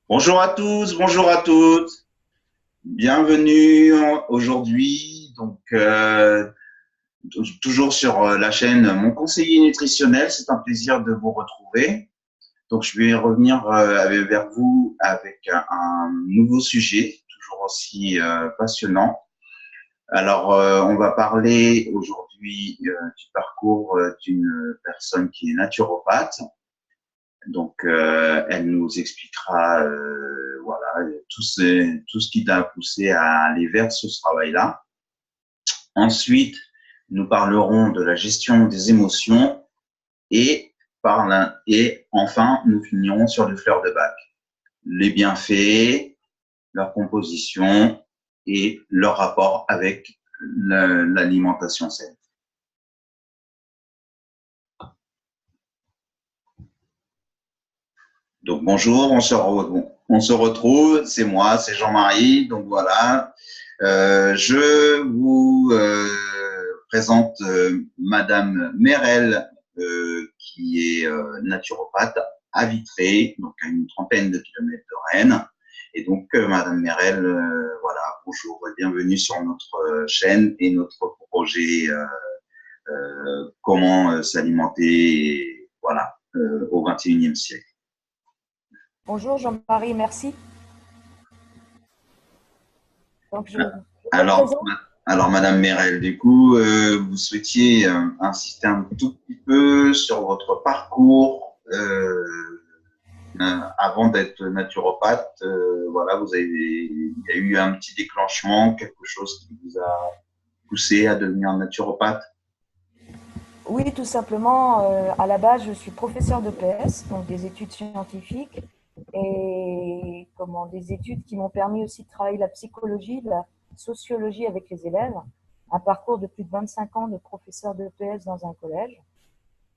Bonjour à tous, bonjour à toutes. Bienvenue aujourd'hui, toujours sur la chaîne Mon conseiller nutritionnel. C'est un plaisir de vous retrouver. Donc, je vais revenir vers vous avec un nouveau sujet, toujours aussi passionnant. Alors, on va parler aujourd'hui du parcours d'une personne qui est naturopathe. Donc, elle nous expliquera voilà, tout ce qui t'a poussé à aller vers ce travail-là. Ensuite, nous parlerons de la gestion des émotions et, et enfin, nous finirons sur les fleurs de bac. Les bienfaits, leur composition et leur rapport avec l'alimentation saine. Donc bonjour, on se retrouve, c'est moi, c'est Jean-Marie. Donc voilà, je vous présente Madame Merel, qui est naturopathe à Vitré, donc à une trentaine de kilomètres de Rennes. Et donc Madame Merel, voilà, bonjour et bienvenue sur notre chaîne et notre projet comment s'alimenter, voilà, au XXIe siècle. Bonjour Jean-Marie, merci. Donc je me Alors, présente. alors, Madame Merel, du coup, vous souhaitiez insister un tout petit peu sur votre parcours avant d'être naturopathe. Voilà, il y a eu un petit déclenchement, quelque chose qui vous a poussé à devenir naturopathe. Oui, tout simplement, à la base, je suis professeur de PS, donc des études scientifiques, et des études qui m'ont permis aussi de travailler la psychologie, la sociologie avec les élèves. Un parcours de plus de 25 ans de professeur de PS dans un collège.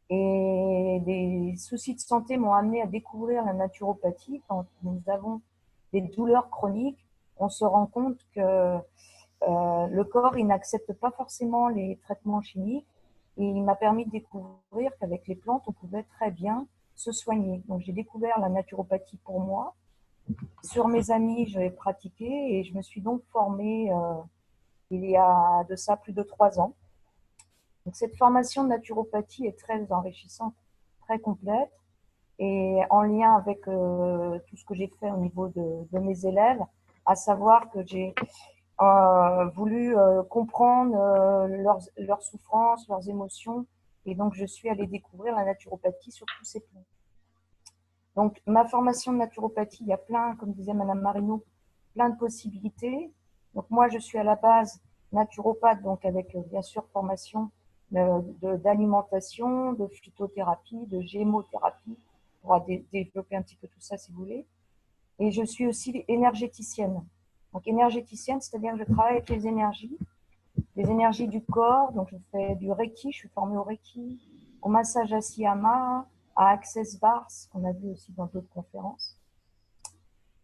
Et des soucis de santé m'ont amené à découvrir la naturopathie. Quand nous avons des douleurs chroniques, on se rend compte que le corps, il n'accepte pas forcément les traitements chimiques et il m'a permis de découvrir qu'avec les plantes, on pouvait très bien se soigner. Donc j'ai découvert la naturopathie pour moi. Sur mes amis, je l'ai pratiqué et je me suis donc formée il y a de ça plus de 3 ans. Donc cette formation de naturopathie est très enrichissante, très complète et en lien avec tout ce que j'ai fait au niveau de mes élèves, à savoir que j'ai voulu comprendre leurs souffrances, leurs émotions. Et donc, je suis allée découvrir la naturopathie sur tous ces plans. Donc, ma formation de naturopathie, il y a plein, comme disait Madame Marino, plein de possibilités. Donc, moi, je suis à la base naturopathe, donc avec bien sûr formation d'alimentation, de phytothérapie, de gémothérapie. On pourra développer un petit peu tout ça si vous voulez. Et je suis aussi énergéticienne. Donc énergéticienne, c'est-à-dire que je travaille avec les énergies du corps. Donc je fais du Reiki, je suis formée au Reiki, au massage à Siyama, à Access Bars, qu'on a vu aussi dans d'autres conférences.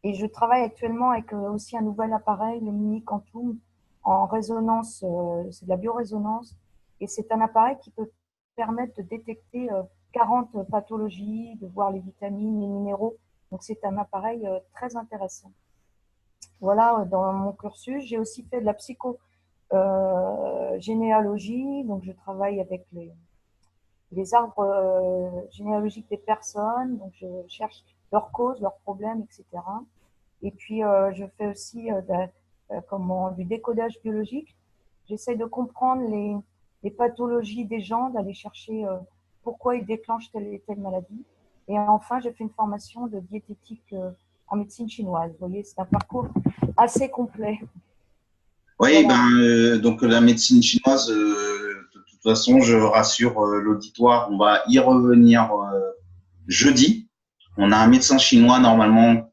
Et je travaille actuellement avec aussi un nouvel appareil, le Mini Quantum, en résonance, c'est de la biorésonance. Et c'est un appareil qui peut permettre de détecter 40 pathologies, de voir les vitamines, les minéraux. Donc c'est un appareil très intéressant. Voilà, dans mon cursus, j'ai aussi fait de la psychogénéalogie, donc je travaille avec les arbres généalogiques des personnes, donc je cherche leurs causes, leurs problèmes, etc. Et puis je fais aussi du décodage biologique. J'essaie de comprendre les pathologies des gens, d'aller chercher pourquoi ils déclenchent telle et telle maladie. Et enfin, j'ai fait une formation de diététique en médecine chinoise. Vous voyez, c'est un parcours assez complet. Oui, Voilà. donc la médecine chinoise, de toute façon, je rassure l'auditoire, on va y revenir jeudi. On a un médecin chinois normalement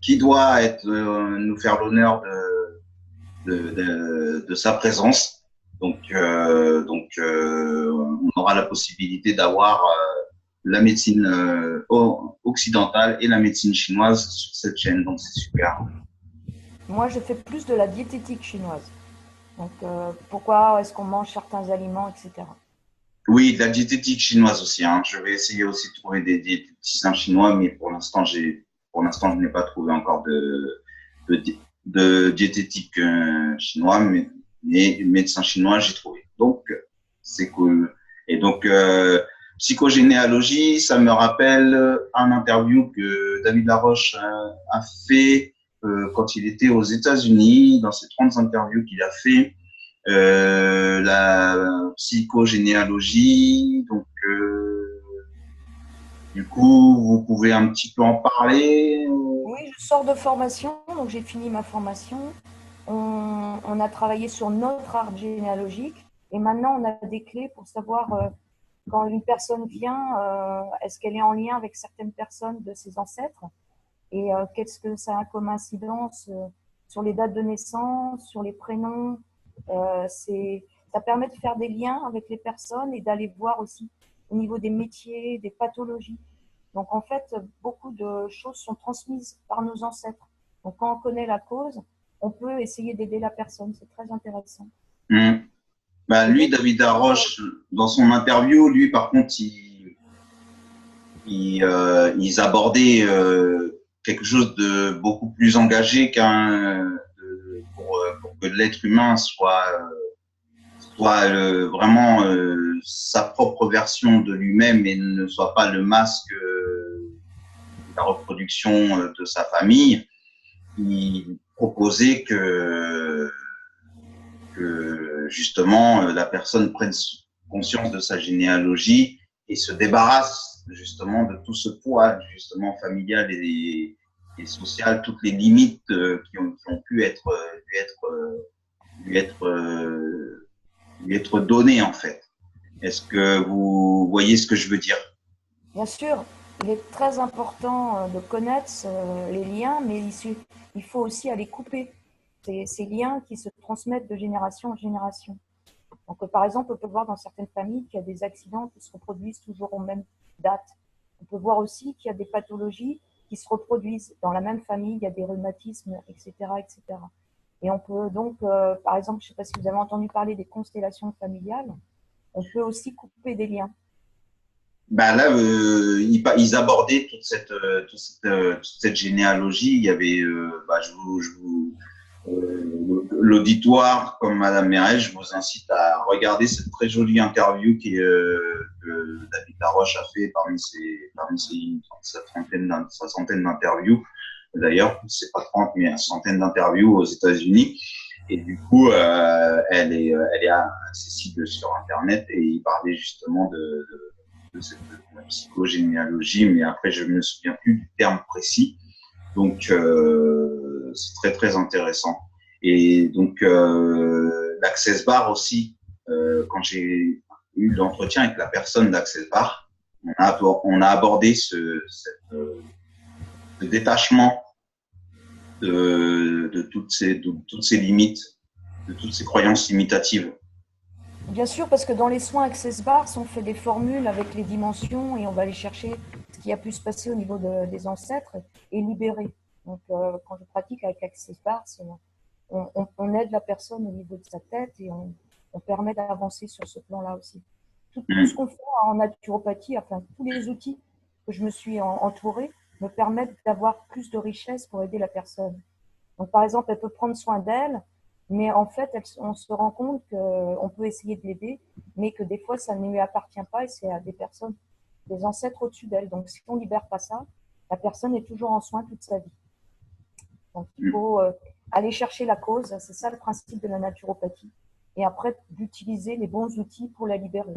qui doit nous faire l'honneur de sa présence. On aura la possibilité d'avoir la médecine occidentale et la médecine chinoise sur cette chaîne, donc c'est super. Moi, je fais plus de la diététique chinoise. Donc, pourquoi est-ce qu'on mange certains aliments, etc. Oui, de la diététique chinoise aussi. Hein. Je vais essayer aussi de trouver des diététiciens chinois, mais pour l'instant, pour l'instant, je n'ai pas trouvé encore de, de diététique chinois, mais médecin chinois, j'ai trouvé. Donc, c'est cool. Et donc, psychogénéalogie, ça me rappelle un interview que David Laroche a fait quand il était aux États-Unis, dans ses 30 interviews qu'il a fait, la psychogénéalogie. Donc, du coup, vous pouvez un petit peu en parler. Oui, je sors de formation, donc j'ai fini ma formation. On a travaillé sur notre arbre généalogique et maintenant on a des clés pour savoir quand une personne vient, est-ce qu'elle est en lien avec certaines personnes de ses ancêtres et qu'est-ce que ça a comme incidence sur les dates de naissance, sur les prénoms. Ça permet de faire des liens avec les personnes et d'aller voir aussi au niveau des métiers, des pathologies. Donc en fait, beaucoup de choses sont transmises par nos ancêtres. Donc quand on connaît la cause, on peut essayer d'aider la personne. C'est très intéressant. Bah, Et lui, donc, David Laroche, dans son interview, lui, par contre, ils abordaient quelque chose de beaucoup plus engagé pour que l'être humain soit vraiment sa propre version de lui-même et ne soit pas le masque de la reproduction de sa famille. Il proposait que justement la personne prenne conscience de sa généalogie et se débarrasse justement de tout ce poids justement familial et social, toutes les limites qui ont pu être lui être lui être données en fait. Est-ce que vous voyez ce que je veux dire? bien sûr, il est très important de connaître les liens, mais il faut aussi aller couper ces liens qui se transmettent de génération en génération. Donc, par exemple, on peut voir dans certaines familles qu'il y a des accidents qui se reproduisent toujours aux mêmes dates. On peut voir aussi qu'il y a des pathologies qui se reproduisent dans la même famille, il y a des rhumatismes, etc., etc. Et on peut donc, par exemple, je ne sais pas si vous avez entendu parler des constellations familiales, on peut aussi couper des liens. Ben là, ils abordaient toute cette généalogie. Il y avait, l'auditoire, comme Madame Mérez, je vous incite à regarder cette très jolie interview que David Laroche a fait sa centaine d'interviews. D'ailleurs, c'est pas 30, mais une centaine d'interviews aux États-Unis. Et du coup, elle est accessible sur Internet et il parlait justement de cette psychogénéalogie, mais après, je ne me souviens plus du terme précis. Donc, c'est très, très intéressant. Et donc, l'Access Bar aussi, quand j'ai eu l'entretien avec la personne d'Access Bar, on a abordé ce détachement de toutes ces limites, de toutes ces croyances limitatives. Bien sûr, parce que dans les soins Access Bars, on fait des formules avec les dimensions et on va aller chercher ce qui a pu se passer au niveau des ancêtres et libérer. Donc, quand je pratique avec Access Bars, on aide la personne au niveau de sa tête et on permet d'avancer sur ce plan-là aussi. Tout ce qu'on fait en naturopathie, enfin, tous les outils que je me suis entourée me permettent d'avoir plus de richesse pour aider la personne. Donc, par exemple, elle peut prendre soin d'elle, mais en fait, on se rend compte qu'on peut essayer de l'aider, mais que des fois, ça ne lui appartient pas et c'est à des personnes, des ancêtres au-dessus d'elle. Donc, si on ne libère pas ça, la personne est toujours en soin toute sa vie. Donc, il faut aller chercher la cause. C'est ça le principe de la naturopathie. Et après, d'utiliser les bons outils pour la libérer.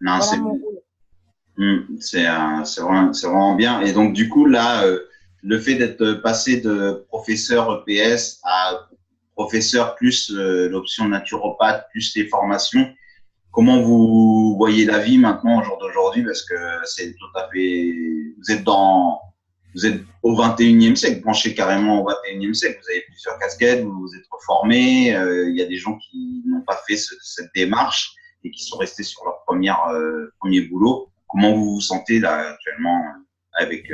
Non, Voilà mon rôle. c'est vraiment bien. Et donc, du coup, là, le fait d'être passé de professeur EPS à professeur plus l'option naturopathe, plus les formations, comment vous voyez la vie maintenant au jour d'aujourd'hui? Parce que c'est tout à fait, vous êtes au 21e siècle, branchez carrément au 21e siècle. Vous avez plusieurs casquettes, vous vous êtes formé. Il y a des gens qui n'ont pas fait cette démarche et qui sont restés sur leur premier boulot. Comment vous vous sentez là actuellement avec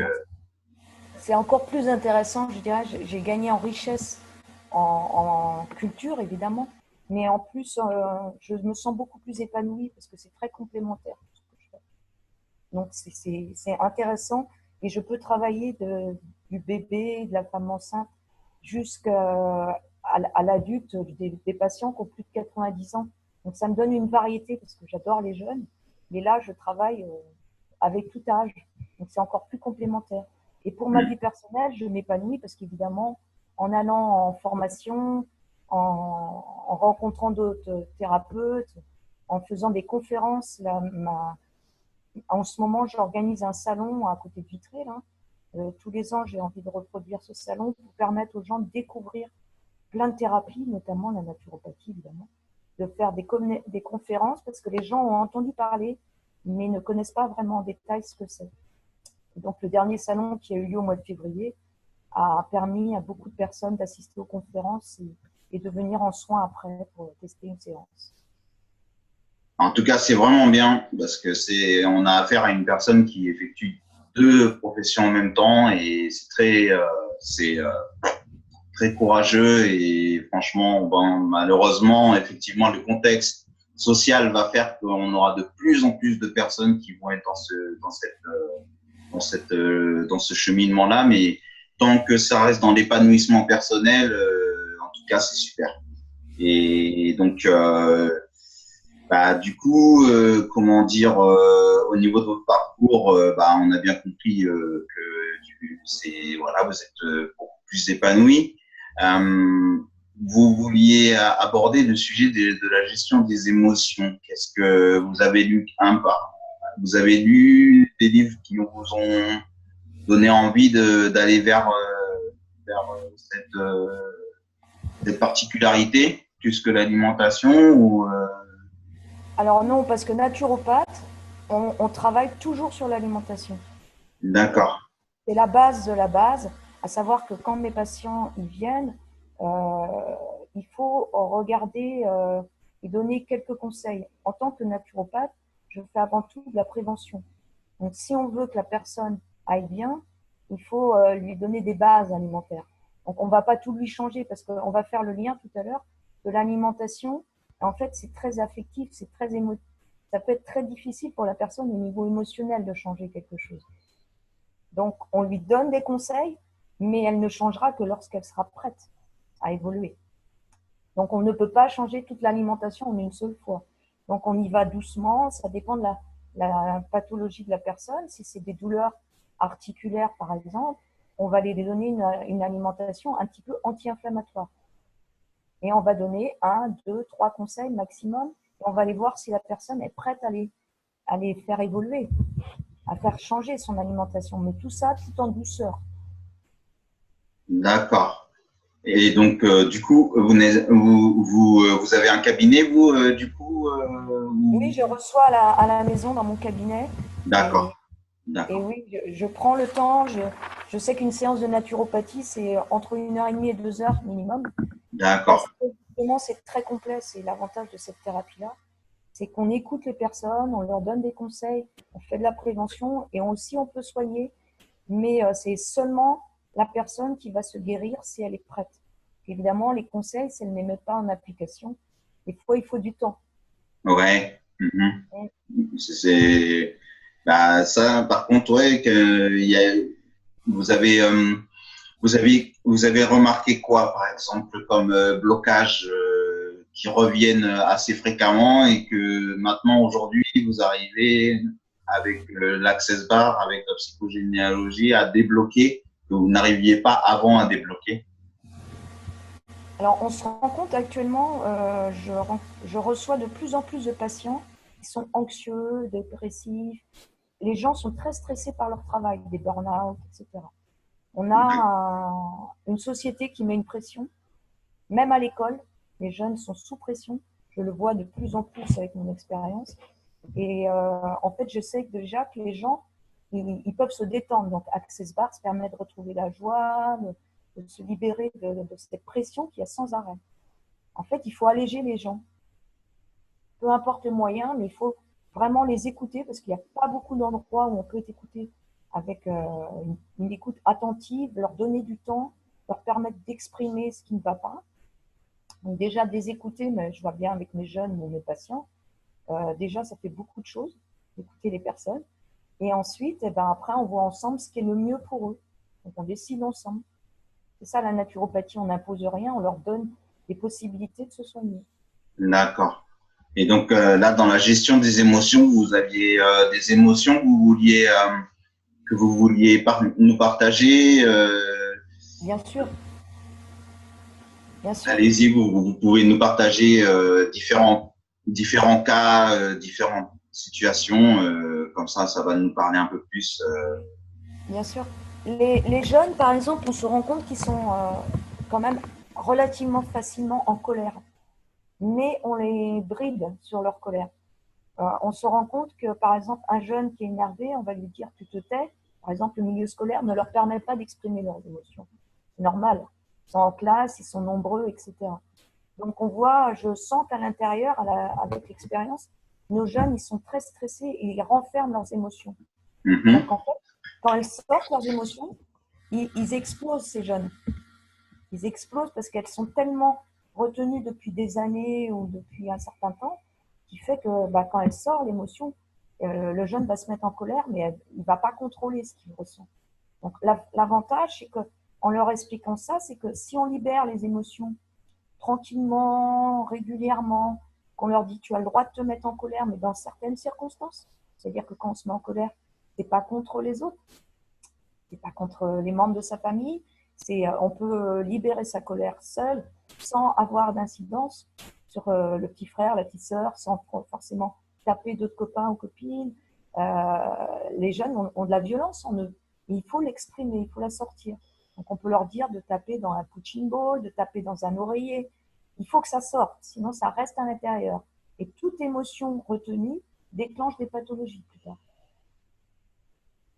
C'est encore plus intéressant, je dirais. J'ai gagné en richesse, en culture, évidemment. Mais en plus, je me sens beaucoup plus épanouie parce que c'est très complémentaire. Donc, c'est intéressant. et je peux travailler du bébé, de la femme enceinte, jusqu'à l'adulte, des patients qui ont plus de 90 ans. Donc ça me donne une variété parce que j'adore les jeunes, mais là je travaille avec tout âge, donc c'est encore plus complémentaire. Et pour ma vie personnelle, je m'épanouis parce qu'évidemment, en allant en formation, en rencontrant d'autres thérapeutes, en faisant des conférences, en ce moment, j'organise un salon à côté de Vitré. Là. Tous les ans, j'ai envie de reproduire ce salon pour permettre aux gens de découvrir plein de thérapies, notamment la naturopathie, évidemment, de faire des conférences parce que les gens ont entendu parler, mais ne connaissent pas vraiment en détail ce que c'est. Donc, le dernier salon qui a eu lieu au mois de février a permis à beaucoup de personnes d'assister aux conférences et de venir en soins après pour tester une séance. En tout cas, c'est vraiment bien parce que on a affaire à une personne qui effectue deux professions en même temps et c'est très courageux et franchement, bon, malheureusement, effectivement, le contexte social va faire qu'on aura de plus en plus de personnes qui vont être dans ce cheminement-là, mais tant que ça reste dans l'épanouissement personnel, en tout cas, c'est super. Et donc, bah, du coup, comment dire, au niveau de votre parcours, bah, on a bien compris que voilà, vous êtes beaucoup plus épanoui. Vous vouliez aborder le sujet de la gestion des émotions. Qu'est-ce que vous avez lu vous avez lu des livres qui vous ont donné envie d'aller vers cette particularité plus que l'alimentation ou Alors non, parce que naturopathe, on travaille toujours sur l'alimentation. D'accord. C'est la base de la base, à savoir que quand mes patients ils viennent, euh, il faut regarder et donner quelques conseils. En tant que naturopathe, je fais avant tout de la prévention. Donc, si on veut que la personne aille bien, il faut lui donner des bases alimentaires. Donc, on ne va pas tout lui changer parce qu'on va faire le lien tout à l'heure de l'alimentation. En fait, c'est très affectif, c'est très émotif. Ça peut être très difficile pour la personne au niveau émotionnel de changer quelque chose. Donc, on lui donne des conseils, mais elle ne changera que lorsqu'elle sera prête à évoluer. Donc, on ne peut pas changer toute l'alimentation en une seule fois. Donc, on y va doucement. Ça dépend de la pathologie de la personne. Si c'est des douleurs articulaires, par exemple, on va lui donner une alimentation un petit peu anti-inflammatoire. Et on va donner 1, 2, 3 conseils maximum. Et on va aller voir si la personne est prête à les faire évoluer, à faire changer son alimentation. Mais tout ça, tout en douceur. D'accord. Et donc, du coup, vous avez un cabinet, vous, du coup Oui, je reçois à la maison dans mon cabinet. D'accord. Et D'accord. oui, je prends le temps. Je sais qu'une séance de naturopathie, c'est entre 1h30 et 2 heures minimum. Parce D'accord. que justement, c'est très complet. C'est l'avantage de cette thérapie-là. C'est qu'on écoute les personnes, on leur donne des conseils, on fait de la prévention et aussi on peut soigner. Mais c'est seulement la personne qui va se guérir si elle est prête. Évidemment, les conseils, si elle ne les met pas en application, des fois, il faut du temps. Ouais. C'est, bah, ça, par contre, ouais, vous avez, vous avez remarqué quoi, par exemple, comme blocage qui reviennent assez fréquemment et que maintenant, aujourd'hui, vous arrivez avec l'Access Bar, avec la psychogénéalogie, à débloquer que vous n'arriviez pas avant à débloquer. Alors, on se rend compte actuellement, je reçois de plus en plus de patients qui sont anxieux, dépressifs. Les gens sont très stressés par leur travail, des burn-out, etc. On a une société qui met une pression, même à l'école, les jeunes sont sous pression. Je le vois de plus en plus avec mon expérience. Et en fait, je sais déjà que les gens, ils peuvent se détendre. Donc, Access Bar ça permet de retrouver la joie, de se libérer de cette pression qu'il y a sans arrêt. En fait, il faut alléger les gens. Peu importe le moyen, mais il faut vraiment les écouter parce qu'il n'y a pas beaucoup d'endroits où on peut être écouté avec une écoute attentive, leur donner du temps, leur permettre d'exprimer ce qui ne va pas. Donc déjà, de les écouter, mais je vois bien avec mes jeunes ou mes patients, déjà, ça fait beaucoup de choses d'écouter les personnes. Et ensuite, eh ben, après, on voit ensemble ce qui est le mieux pour eux. Donc, on décide ensemble. C'est ça la naturopathie, on n'impose rien, on leur donne des possibilités de se soigner. D'accord. Et donc là, dans la gestion des émotions, vous aviez des émotions que vous vouliez nous partager. Bien sûr, bien sûr. Allez-y, vous pouvez nous partager différents cas, différentes situations. Comme ça va nous parler un peu plus. Bien sûr. Les jeunes, par exemple, on se rend compte qu'ils sont quand même relativement facilement en colère, mais on les bride sur leur colère. On se rend compte que, par exemple, un jeune qui est énervé, on va lui dire tu te tais. Par exemple, le milieu scolaire ne leur permet pas d'exprimer leurs émotions. C'est normal. Ils sont en classe, ils sont nombreux, etc. Donc, on voit, je sens qu'à l'intérieur, avec l'expérience, nos jeunes, ils sont très stressés et ils renferment leurs émotions. Mhm. Donc, en fait, quand ils sortent leurs émotions, ils explosent, ces jeunes. Ils explosent parce qu'elles sont tellement retenues depuis des années ou depuis un certain temps, qui fait que bah, quand elle sort, l'émotion, le jeune va se mettre en colère, mais il ne va pas contrôler ce qu'il ressent. Donc l'avantage, c'est qu'en leur expliquant ça, c'est que si on libère les émotions tranquillement, régulièrement, qu'on leur dit tu as le droit de te mettre en colère, mais dans certaines circonstances, c'est-à-dire que quand on se met en colère, c'est pas contre les autres, c'est pas contre les membres de sa famille. On peut libérer sa colère seul, sans avoir d'incidence sur le petit frère, la petite sœur, sans forcément taper d'autres copains ou copines. Les jeunes ont de la violence en eux. Et il faut l'exprimer, il faut la sortir. Donc on peut leur dire de taper dans un punching ball, de taper dans un oreiller. Il faut que ça sorte, sinon ça reste à l'intérieur. Et toute émotion retenue déclenche des pathologies plus tard.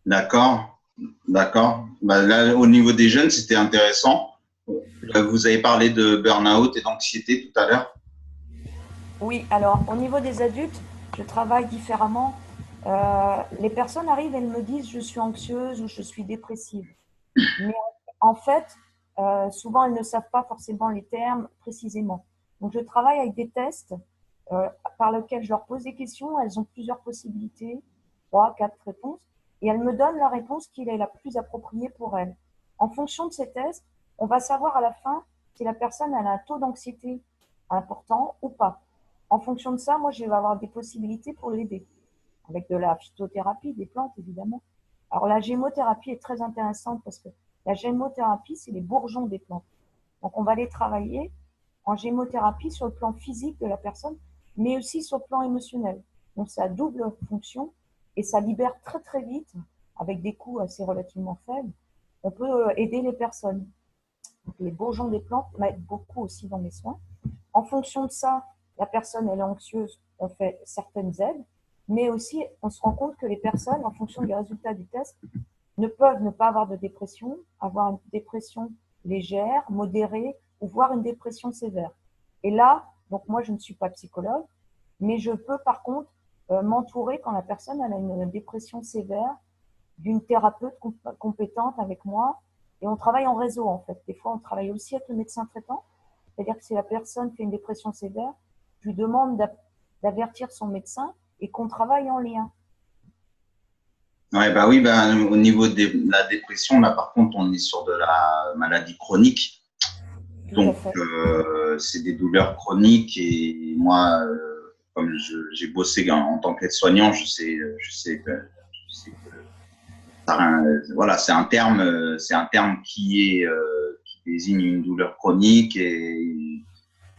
D'accord, d'accord. Bah, là, au niveau des jeunes, c'était intéressant. Vous avez parlé de burn-out et d'anxiété tout à l'heure. Oui, alors au niveau des adultes, je travaille différemment. Les personnes arrivent, elles me disent je suis anxieuse ou je suis dépressive. Mais en fait, souvent elles ne savent pas forcément les termes précisément. Donc je travaille avec des tests euh, par lesquels je leur pose des questions. Elles ont plusieurs possibilités, trois, quatre réponses, et elles me donnent la réponse qui est la plus appropriée pour elles. En fonction de ces tests, on va savoir à la fin si la personne a un taux d'anxiété important ou pas. En fonction de ça, moi, je vais avoir des possibilités pour l'aider, avec de la phytothérapie, des plantes, évidemment. Alors, la gémothérapie est très intéressante parce que la gémothérapie, c'est les bourgeons des plantes. Donc, on va les travailler en gémothérapie sur le plan physique de la personne, mais aussi sur le plan émotionnel. Donc, ça a double fonction et ça libère très, très vite, avec des coûts assez relativement faibles. On peut aider les personnes. Donc, les bourgeons des plantes m'aident beaucoup aussi dans mes soins. En fonction de ça, la personne elle est anxieuse, on fait certaines aides, mais aussi on se rend compte que les personnes, en fonction des résultats du test, ne peuvent ne pas avoir de dépression, avoir une dépression légère, modérée, ou voire une dépression sévère. Et là, donc moi je ne suis pas psychologue, mais je peux par contre m'entourer quand la personne elle a une dépression sévère d'une thérapeute compétente avec moi. Et on travaille en réseau en fait. Des fois on travaille aussi avec le médecin traitant. C'est-à-dire que si la personne fait une dépression sévère, je lui demande d'avertir son médecin et qu'on travaille en lien. Ouais, bah oui, bah, au niveau de la dépression, là, par contre, on est sur de la maladie chronique. Tout à Donc, fait. c'est des douleurs chroniques et moi, comme j'ai bossé en tant qu'aide-soignant, je sais que voilà, c'est un terme qui désigne une douleur chronique et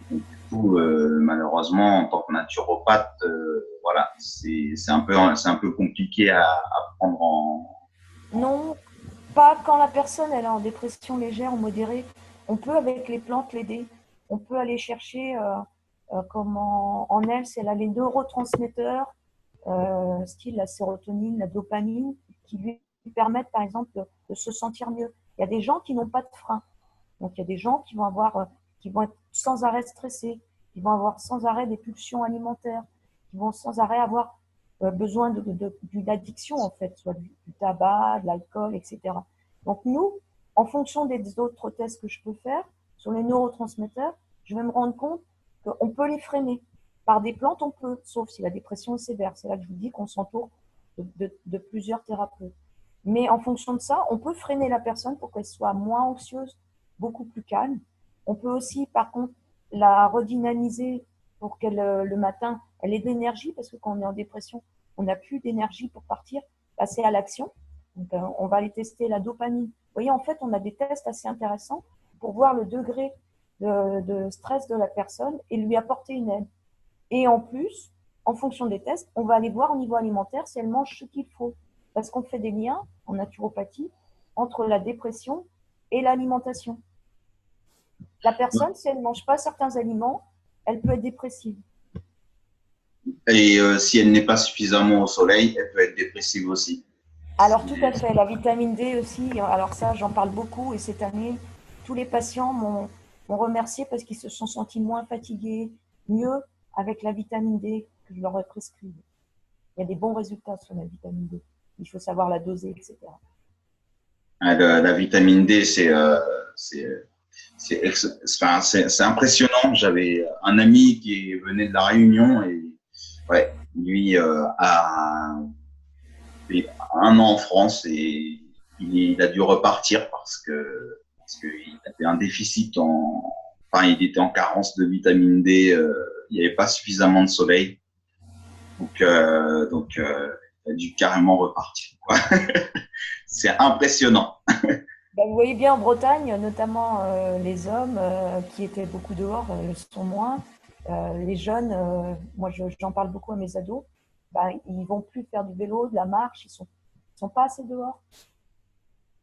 donc, du coup, malheureusement, en tant que naturopathe, voilà, c'est un peu compliqué à prendre Non, pas quand la personne elle est en dépression légère ou modérée. On peut avec les plantes l'aider. On peut aller chercher comment en elle, c'est là les neurotransmetteurs, style la sérotonine, la dopamine, qui lui permettent par exemple de se sentir mieux. Il y a des gens qui n'ont pas de frein. Donc, il y a des gens qui vont être sans arrêt stressés, qui vont avoir sans arrêt des pulsions alimentaires, qui vont sans arrêt avoir besoin d'une addiction, en fait, soit du tabac, de l'alcool, etc. Donc, nous, en fonction des autres tests que je peux faire sur les neurotransmetteurs, je vais me rendre compte qu'on peut les freiner. Par des plantes, on peut, sauf si la dépression est sévère. C'est là que je vous dis qu'on s'entoure de plusieurs thérapeutes. Mais en fonction de ça, on peut freiner la personne pour qu'elle soit moins anxieuse, beaucoup plus calme. On peut aussi, par contre, la redynamiser pour qu'elle, le matin, elle ait de l'énergie, parce que quand on est en dépression, on n'a plus d'énergie pour partir, passer à l'action. Donc, on va aller tester la dopamine. Vous voyez, en fait, on a des tests assez intéressants pour voir le degré de stress de la personne et lui apporter une aide. Et en plus, en fonction des tests, on va aller voir au niveau alimentaire si elle mange ce qu'il faut. Parce qu'on fait des liens en naturopathie entre la dépression et l'alimentation. La personne, si elle ne mange pas certains aliments, elle peut être dépressive. Et si elle n'est pas suffisamment au soleil, elle peut être dépressive aussi. Alors tout à fait, la vitamine D aussi, alors ça j'en parle beaucoup et cette année, tous les patients m'ont remercié parce qu'ils se sont sentis moins fatigués, mieux avec la vitamine D que je leur ai prescrit. Il y a des bons résultats sur la vitamine D. Il faut savoir la doser, etc. La vitamine D, c'est impressionnant. J'avais un ami qui venait de la Réunion et ouais, lui a fait 1 an en France et il a dû repartir parce qu'il avait un déficit enfin, il était en carence de vitamine D. Il n'y avait pas suffisamment de soleil, donc il a dû carrément repartir, quoi. C'est impressionnant. Ben, vous voyez bien en Bretagne, notamment les hommes qui étaient beaucoup dehors le sont moins. Les jeunes, moi j'en parle beaucoup à mes ados, ben, ils vont plus faire du vélo, de la marche, ils sont pas assez dehors.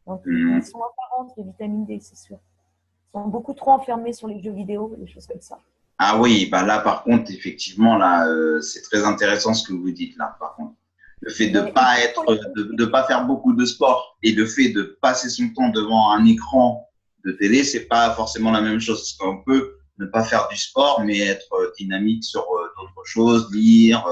Donc ils sont en carence de vitamine D, c'est sûr. Ils sont beaucoup trop enfermés sur les jeux vidéo, des choses comme ça. Ah oui, bah là par contre, effectivement, là, c'est très intéressant ce que vous dites là. Par contre, le fait de Mais il pas faut être, de l'expliquer. pas faire beaucoup de sport et le fait de passer son temps devant un écran de télé, c'est pas forcément la même chose. Parce qu'on peut ne pas faire du sport, mais être dynamique sur d'autres choses, lire,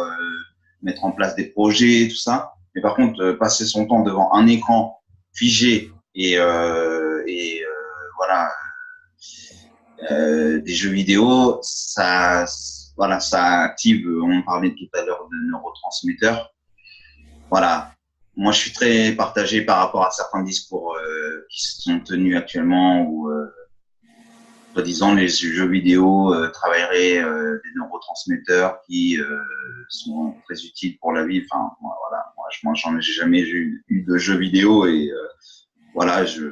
mettre en place des projets, tout ça. Mais par contre, passer son temps devant un écran figé et voilà, des jeux vidéo, voilà, ça active, on parlait tout à l'heure de neurotransmetteurs. Voilà. Moi, je suis très partagé par rapport à certains discours qui sont tenus actuellement où, soi-disant, les jeux vidéo travailleraient des neurotransmetteurs qui sont très utiles pour la vie. Enfin, voilà, moi j'en ai jamais eu de jeux vidéo et voilà, je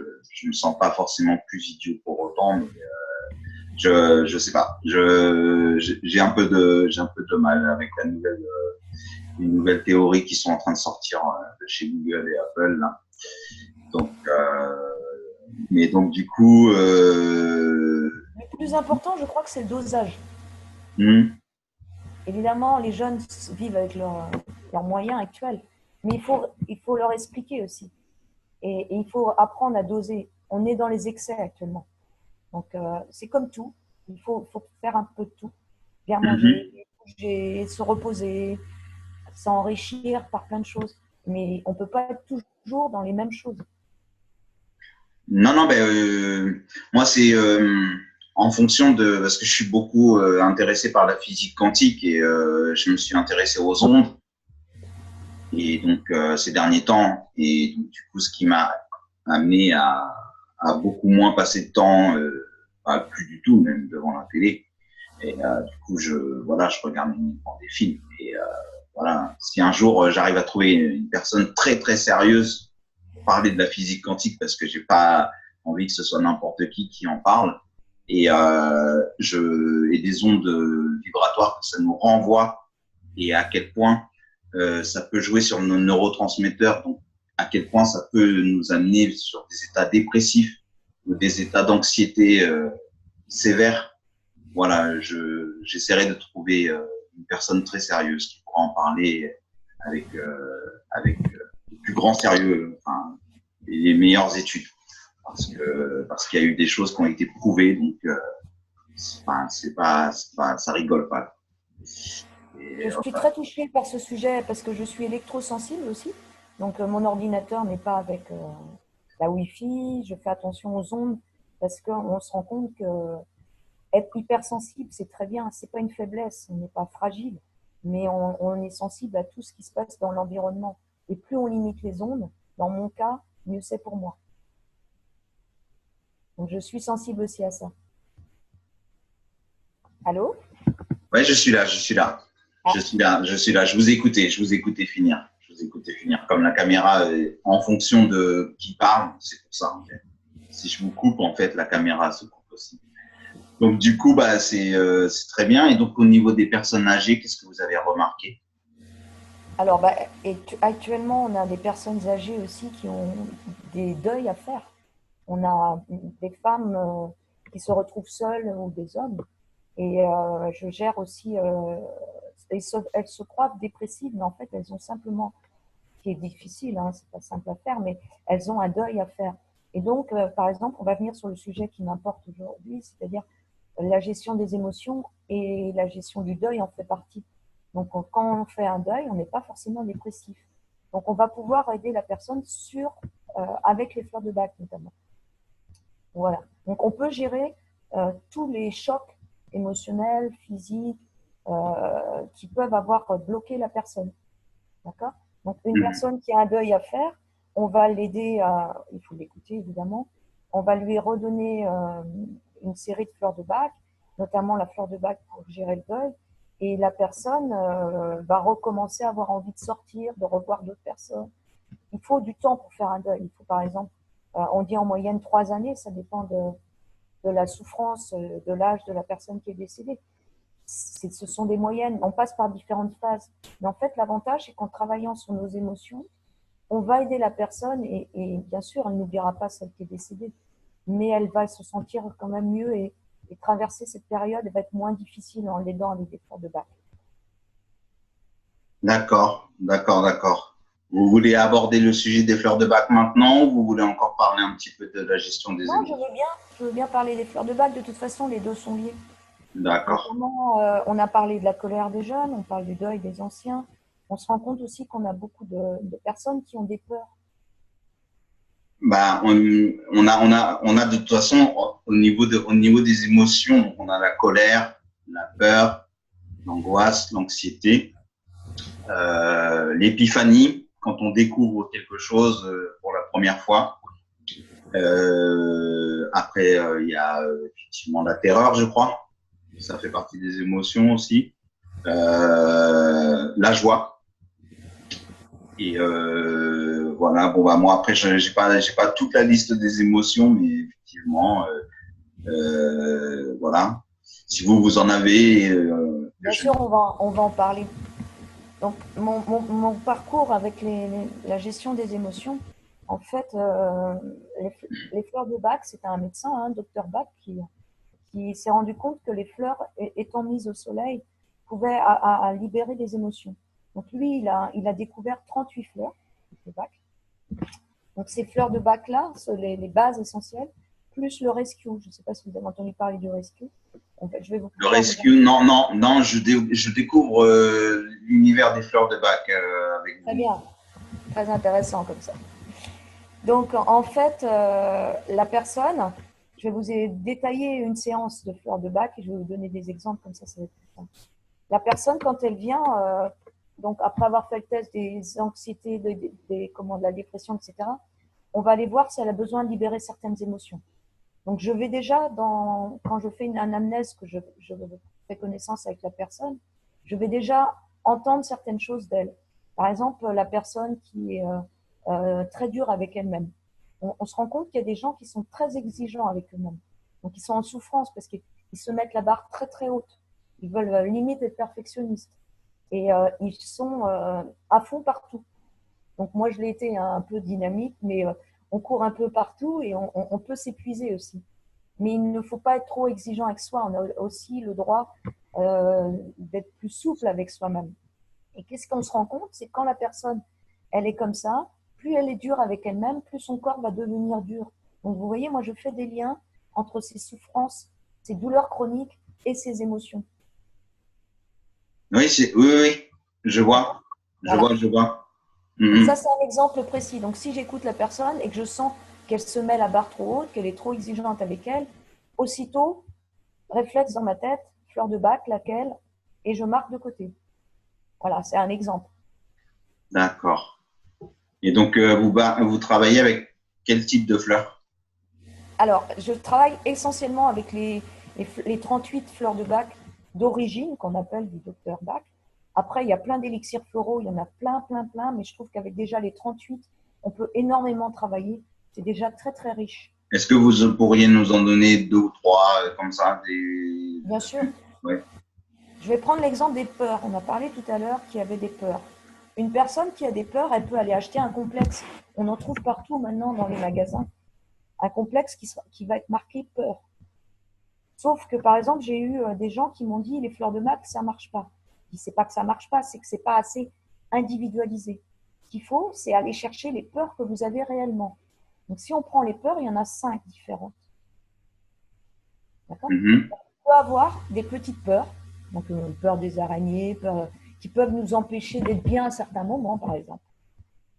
me sens pas forcément plus idiot pour autant, mais je sais pas. J'ai un peu de mal avec les nouvelles théories qui sont en train de sortir de chez Google et Apple là. Donc, mais donc du coup, Le plus important, je crois que c'est le dosage. hmm, Évidemment, les jeunes vivent avec leurs moyens actuels, mais il faut leur expliquer aussi. Et il faut apprendre à doser. On est dans les excès actuellement. Donc, c'est comme tout. Faut faire un peu de tout. Bien manger, hmm. bouger, se reposer, s'enrichir par plein de choses. Mais on ne peut pas être toujours dans les mêmes choses. Non, non, ben moi c'est en fonction de parce que je suis beaucoup intéressé par la physique quantique et je me suis intéressé aux ondes et donc ces derniers temps et donc, du coup ce qui m'a amené à beaucoup moins passer de temps, plus du tout même devant la télé. Et du coup voilà, je regarde uniquement des films et voilà, si un jour j'arrive à trouver une personne très très sérieuse parler de la physique quantique parce que j'ai pas envie que ce soit n'importe qui en parle et des ondes vibratoires que ça nous renvoie et à quel point ça peut jouer sur nos neurotransmetteurs, donc à quel point ça peut nous amener sur des états dépressifs ou des états d'anxiété sévères. Voilà, j'essaierai de trouver une personne très sérieuse qui pourra en parler avec le plus grand sérieux, enfin, les meilleures études, parce qu'il y a eu des choses qui ont été prouvées, donc enfin, ça rigole pas. Et, Je suis très touchée par ce sujet parce que je suis électrosensible aussi. Donc, mon ordinateur n'est pas avec la Wi-Fi. Je fais attention aux ondes parce qu'on se rend compte que être hypersensible, c'est très bien. C'est pas une faiblesse. On n'est pas fragile, mais on est sensible à tout ce qui se passe dans l'environnement. Et plus on limite les ondes, dans mon cas, mieux c'est pour moi. Donc, je suis sensible aussi à ça. Allô? Ouais, je suis là, je suis là. Je Ah, suis là, je suis là. Je vous écoutais finir. Je vous écoutais finir. Comme la caméra, en fonction de qui parle, c'est pour ça, en fait. Si je vous coupe, en fait, la caméra se coupe aussi. Donc, du coup, bah, c'est très bien. Et donc, au niveau des personnes âgées, qu'est-ce que vous avez remarqué? alors, bah, actuellement, on a des personnes âgées aussi qui ont des deuils à faire. On a des femmes qui se retrouvent seules ou des hommes. Et je gère aussi, elles se croient dépressives, mais en fait, elles ont simplement, ce qui est difficile, hein, c'est pas simple à faire, mais elles ont un deuil à faire. Et donc, par exemple, on va venir sur le sujet qui m'importe aujourd'hui, c'est-à-dire la gestion des émotions et la gestion du deuil en fait partie. Donc, quand on fait un deuil, on n'est pas forcément dépressif. Donc, on va pouvoir aider la personne avec les fleurs de bac notamment. Voilà. Donc, on peut gérer tous les chocs émotionnels, physiques, qui peuvent avoir bloqué la personne. D'accord? Donc, une Mhm. personne qui a un deuil à faire, on va l'aider à, il faut l'écouter évidemment, on va lui redonner une série de fleurs de bac, notamment la fleur de bac pour gérer le deuil, et la personne va recommencer à avoir envie de sortir, de revoir d'autres personnes. Il faut du temps pour faire un deuil. Il faut par exemple, on dit en moyenne 3 années, ça dépend de la souffrance, de l'âge de la personne qui est décédée. Ce sont des moyennes, on passe par différentes phases. Mais en fait, l'avantage, c'est qu'en travaillant sur nos émotions, on va aider la personne et bien sûr, elle n'oubliera pas celle qui est décédée, mais elle va se sentir quand même mieux et traverser cette période va être moins difficile en l'aidant avec des fleurs de bac. D'accord, d'accord, d'accord. Vous voulez aborder le sujet des fleurs de bac maintenant ou vous voulez encore parler un petit peu de la gestion des Non, émotions? je veux bien parler des fleurs de bac. De toute façon, les deux sont liés. D'accord. Notamment, on a parlé de la colère des jeunes, on parle du deuil des anciens. On se rend compte aussi qu'on a beaucoup de personnes qui ont des peurs. Bah, on a de toute façon au niveau des émotions, donc on a la colère, la peur, l'angoisse, l'anxiété, l'épiphanie quand on découvre quelque chose pour la première fois. Après, il y a effectivement la terreur, je crois. Ça fait partie des émotions aussi. La joie. Et voilà. Bon bah moi après, j'ai pas toute la liste des émotions, mais effectivement, voilà. Si vous en avez, Bien sûr, on va en parler. Donc, mon parcours avec la gestion des émotions, en fait, les fleurs de Bach, c'est un médecin, hein, docteur Bach, qui s'est rendu compte que les fleurs, étant mises au soleil, pouvaient à libérer des émotions. Donc, lui, il a découvert 38 fleurs de Bach. Donc, ces fleurs de Bach-là, sont les bases essentielles, plus le rescue. Je ne sais pas si vous avez entendu parler du rescue. En fait, je vais le pouvoir vous rescue, non, non, non, je découvre l'univers des fleurs de bac avec très vous. bien, très intéressant comme ça. Donc, en fait, la personne, je vais vous détailler une séance de fleurs de bac et je vais vous donner des exemples comme ça va être plus simple. La personne, quand elle vient, donc après avoir fait le test des anxiétés, de la dépression, etc., on va aller voir si elle a besoin de libérer certaines émotions. Donc, je vais déjà, quand je fais une anamnèse, que je fais connaissance avec la personne, je vais déjà entendre certaines choses d'elle. Par exemple, la personne qui est très dure avec elle-même. On se rend compte qu'il y a des gens qui sont très exigeants avec eux-mêmes. Donc, ils sont en souffrance parce qu'ils se mettent la barre très, très haute. Ils veulent limite être perfectionnistes. Et ils sont à fond partout. Donc, moi, je l'ai été un peu dynamique, mais on court un peu partout et on peut s'épuiser aussi. Mais il ne faut pas être trop exigeant avec soi. On a aussi le droit d'être plus souple avec soi-même. Et qu'est-ce qu'on se rend compte? C'est quand la personne, elle est comme ça, plus elle est dure avec elle-même, plus son corps va devenir dur. Donc vous voyez, moi je fais des liens entre ces souffrances, ces douleurs chroniques et ces émotions. Oui, oui, oui, je vois, je Voilà. vois, je vois. Donc ça, Mhm. c'est un exemple précis. Donc si j'écoute la personne et que je sens qu'elle se met la barre trop haute, qu'elle est trop exigeante avec elle, aussitôt, réflexe dans ma tête, fleur de bac, laquelle, et je marque de côté. Voilà, c'est un exemple. D'accord. Et donc, vous travaillez avec quel type de fleurs? Alors, je travaille essentiellement avec les 38 fleurs de bac d'origine, qu'on appelle du docteur Bach. Après, il y a plein d'élixirs floraux, il y en a plein, plein, plein, mais je trouve qu'avec déjà les 38, on peut énormément travailler. C'est déjà très, très riche. Est-ce que vous pourriez nous en donner deux ou trois comme ça des... Bien sûr, Ouais. je vais prendre l'exemple des peurs. On a parlé tout à l'heure qu'il y avait des peurs. Une personne qui a des peurs, elle peut aller acheter un complexe. On en trouve partout maintenant dans les magasins. Un complexe qui va être marqué peur. Sauf que, par exemple, j'ai eu des gens qui m'ont dit les fleurs de bac, ça marche pas. Je dis, c'est pas que ça marche pas, c'est que c'est pas assez individualisé. Ce qu'il faut, c'est aller chercher les peurs que vous avez réellement. Donc, si on prend les peurs, il y en a 5 différentes. D'accord? Mhm. On peut avoir des petites peurs, donc peur des araignées, peur, qui peuvent nous empêcher d'être bien à un certain moment, par exemple.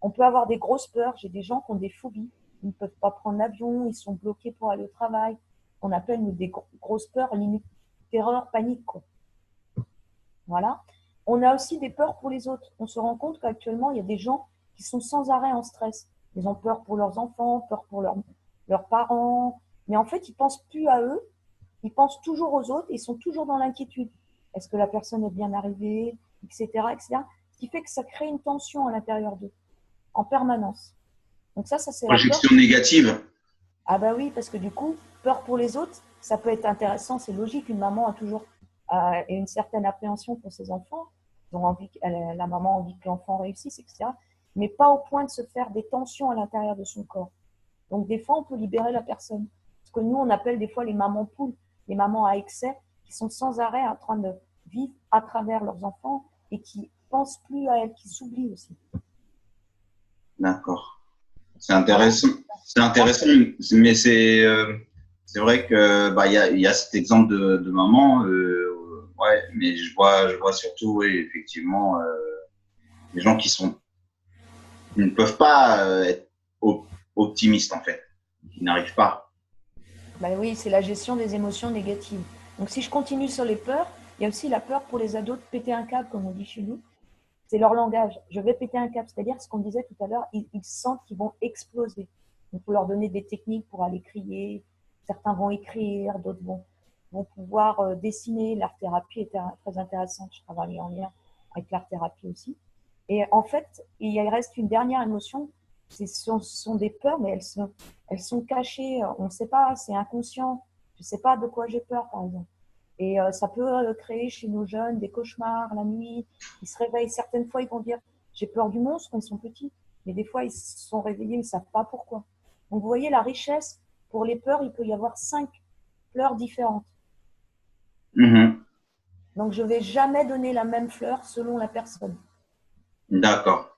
On peut avoir des grosses peurs. J'ai des gens qui ont des phobies. Ils ne peuvent pas prendre l'avion, ils sont bloqués pour aller au travail. On appelle nous des grosses peurs, limite terreur, panique, quoi. Voilà. On a aussi des peurs pour les autres. On se rend compte qu'actuellement, il y a des gens qui sont sans arrêt en stress. Ils ont peur pour leurs enfants, peur pour leurs parents. Mais en fait, ils pensent plus à eux. Ils pensent toujours aux autres et ils sont toujours dans l'inquiétude. Est-ce que la personne est bien arrivée, etc., etc. Ce qui fait que ça crée une tension à l'intérieur d'eux, en permanence. Donc ça c'est la peur. Projection négative. Ah bah oui, parce que du coup, peur pour les autres, ça peut être intéressant, c'est logique. Une maman a toujours une certaine appréhension pour ses enfants. Ils ont envie, la maman a envie que l'enfant réussisse, etc. Mais pas au point de se faire des tensions à l'intérieur de son corps. Donc des fois, on peut libérer la personne. Ce que nous, on appelle des fois les mamans poules, les mamans à excès, qui sont sans arrêt en train de vivre à travers leurs enfants et qui pensent plus à elles, qui s'oublient aussi. D'accord. C'est Voilà. intéressant. C'est intéressant, mais c'est vrai que bah il y a cet exemple de maman. Ouais, mais je vois surtout oui, effectivement les gens qui ne peuvent pas être optimistes en fait, qui n'arrivent pas. Ben oui, c'est la gestion des émotions négatives. Donc si je continue sur les peurs, il y a aussi la peur pour les ados de péter un câble, comme on dit chez nous. C'est leur langage. Je vais péter un câble, c'est-à-dire ce qu'on disait tout à l'heure, ils sentent qu'ils vont exploser. Il faut leur donner des techniques pour aller crier. Certains vont écrire, d'autres vont pouvoir dessiner. L'art-thérapie est très intéressante. Je travaille en lien avec l'art-thérapie aussi. Et en fait, il reste une dernière émotion. Ce sont des peurs, mais elles sont cachées. On ne sait pas, c'est inconscient. Je ne sais pas de quoi j'ai peur, par exemple. Et ça peut créer chez nos jeunes des cauchemars la nuit. Ils se réveillent. Certaines fois, ils vont dire j'ai peur du monstre quand ils sont petits. Mais des fois, ils se sont réveillés, ils ne savent pas pourquoi. Donc, vous voyez la richesse. Pour les peurs, il peut y avoir 5 fleurs différentes. Mhm. Donc, je ne vais jamais donner la même fleur selon la personne. D'accord.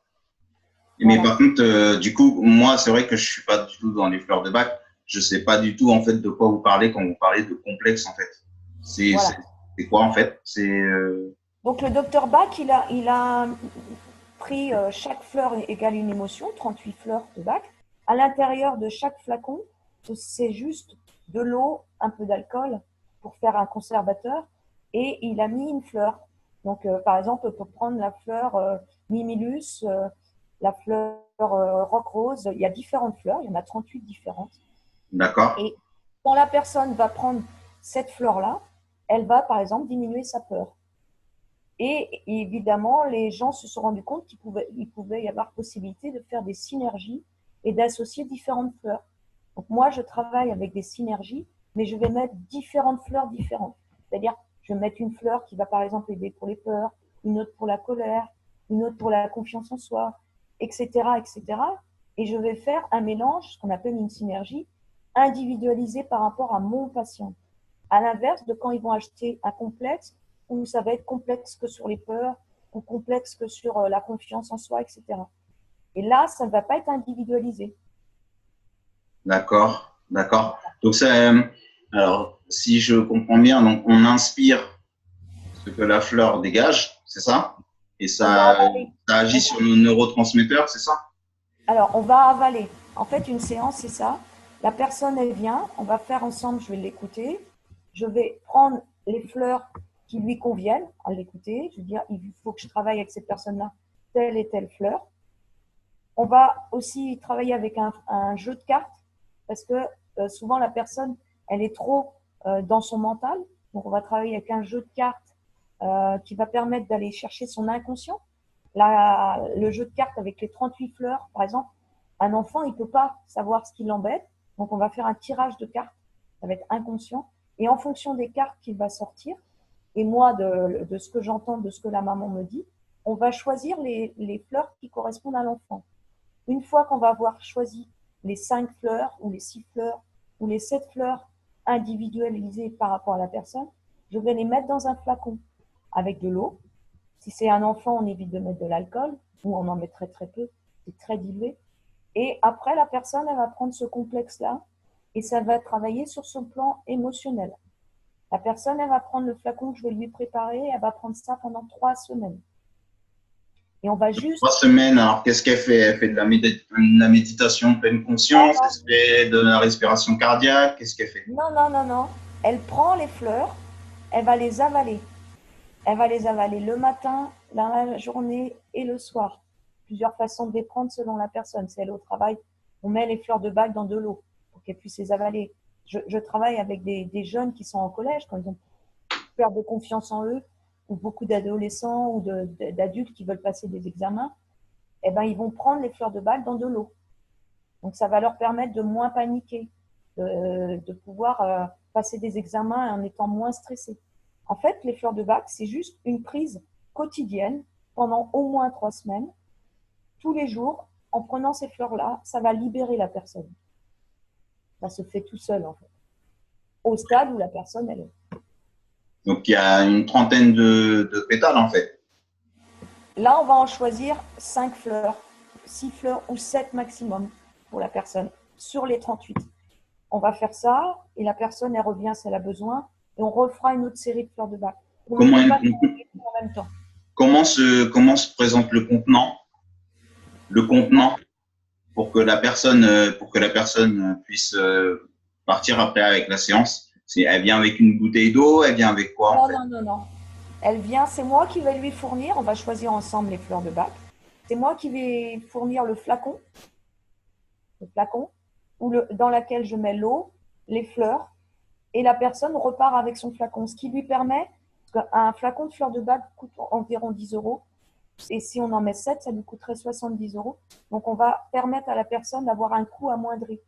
Mais Voilà. par contre, du coup, moi, c'est vrai que je suis pas du tout dans les fleurs de bac. Je sais pas du tout en fait de quoi vous parlez quand vous parlez de complexe en fait. C'est Voilà. c'est quoi en fait? C'est Donc, le docteur Bach, il a pris chaque fleur égale une émotion, 38 fleurs de Bach. À l'intérieur de chaque flacon, c'est juste de l'eau, un peu d'alcool pour faire un conservateur. Et il a mis une fleur. Donc, par exemple, on peut prendre la fleur Mimulus, la fleur rock rose. Il y a différentes fleurs, il y en a 38 différentes. d'accord. Et quand la personne va prendre cette fleur-là, elle va, par exemple, diminuer sa peur. Et évidemment, les gens se sont rendus compte il pouvait y avoir possibilité de faire des synergies et d'associer différentes fleurs. Donc moi, je travaille avec des synergies, mais je vais mettre différentes fleurs différentes. C'est-à-dire, je vais mettre une fleur qui va par exemple aider pour les peurs, une autre pour la colère, une autre pour la confiance en soi, etc., etc. Et je vais faire un mélange, ce qu'on appelle une synergie, individualisée par rapport à mon patient. À l'inverse de quand ils vont acheter un complexe, où ça va être complexe que sur les peurs, ou complexe que sur la confiance en soi, etc. Et là, ça ne va pas être individualisé. D'accord, d'accord. Donc c'est alors si je comprends bien, donc on inspire ce que la fleur dégage, c'est ça? Et On va avaler. ça agit On sur nos neurotransmetteurs, c'est ça? Alors, on va avaler. En fait, une séance, c'est ça. La personne, elle vient, on va faire ensemble, je vais l'écouter. Je vais prendre les fleurs qui lui conviennent à l'écouter. Je vais dire, il faut que je travaille avec cette personne-là, telle et telle fleur. On va aussi travailler avec un jeu de cartes parce que souvent la personne, elle est trop dans son mental. Donc, on va travailler avec un jeu de cartes qui va permettre d'aller chercher son inconscient. Le jeu de cartes avec les 38 fleurs, par exemple, un enfant, il peut pas savoir ce qui l'embête. Donc, on va faire un tirage de cartes. Ça va être inconscient. Et en fonction des cartes qu'il va sortir, et moi, de ce que j'entends, de ce que la maman me dit, on va choisir les fleurs qui correspondent à l'enfant. Une fois qu'on va avoir choisi les 5 fleurs ou les 6 fleurs ou les 7 fleurs individualisées par rapport à la personne, je vais les mettre dans un flacon avec de l'eau. Si c'est un enfant, on évite de mettre de l'alcool ou on en met très très peu, c'est très dilué. Et après, la personne, elle va prendre ce complexe-là et ça va travailler sur son plan émotionnel. La personne, elle va prendre le flacon que je vais lui préparer, elle va prendre ça pendant 3 semaines. Et on va juste… 3 semaines, alors qu'est-ce qu'elle fait? Elle fait de la méditation de pleine conscience, elle fait de la respiration cardiaque, qu'est-ce qu'elle fait? Non, non, non, non. Elle prend les fleurs, elle va les avaler. Elle va les avaler le matin, la journée et le soir. Plusieurs façons de les prendre selon la personne. Si elle est au travail, on met les fleurs de bac dans de l'eau pour qu'elle puisse les avaler. Je travaille avec des jeunes qui sont en collège, quand ils ont perte de confiance en eux, ou beaucoup d'adolescents ou d'adultes qui veulent passer des examens. Eh ben, ils vont prendre les fleurs de bac dans de l'eau. Donc, ça va leur permettre de moins paniquer, de pouvoir passer des examens en étant moins stressés. En fait, les fleurs de bac, c'est juste une prise quotidienne pendant au moins 3 semaines, tous les jours. En prenant ces fleurs-là, ça va libérer la personne. Ça se fait tout seul, en fait, au stade où la personne, elle est. Donc, il y a une trentaine de pétales, en fait. Là, on va en choisir 5 fleurs, 6 fleurs ou 7 maximum pour la personne sur les 38. On va faire ça et la personne, elle revient si elle a besoin et on refera une autre série de fleurs de bac. On ne peut pas faire en même temps. Comment se présente le contenant? Le contenant pour que la personne puisse partir après avec la séance. Elle vient avec une bouteille d'eau, elle vient avec quoi en Non, fait? non, non, non. Elle vient, c'est moi qui vais lui fournir, on va choisir ensemble les fleurs de bac. C'est moi qui vais fournir le flacon dans lequel je mets l'eau, les fleurs, et la personne repart avec son flacon, ce qui lui permet, parce qu'un flacon de fleurs de bac coûte environ 10 euros, et si on en met 7, ça lui coûterait 70 euros. Donc, on va permettre à la personne d'avoir un coût amoindri.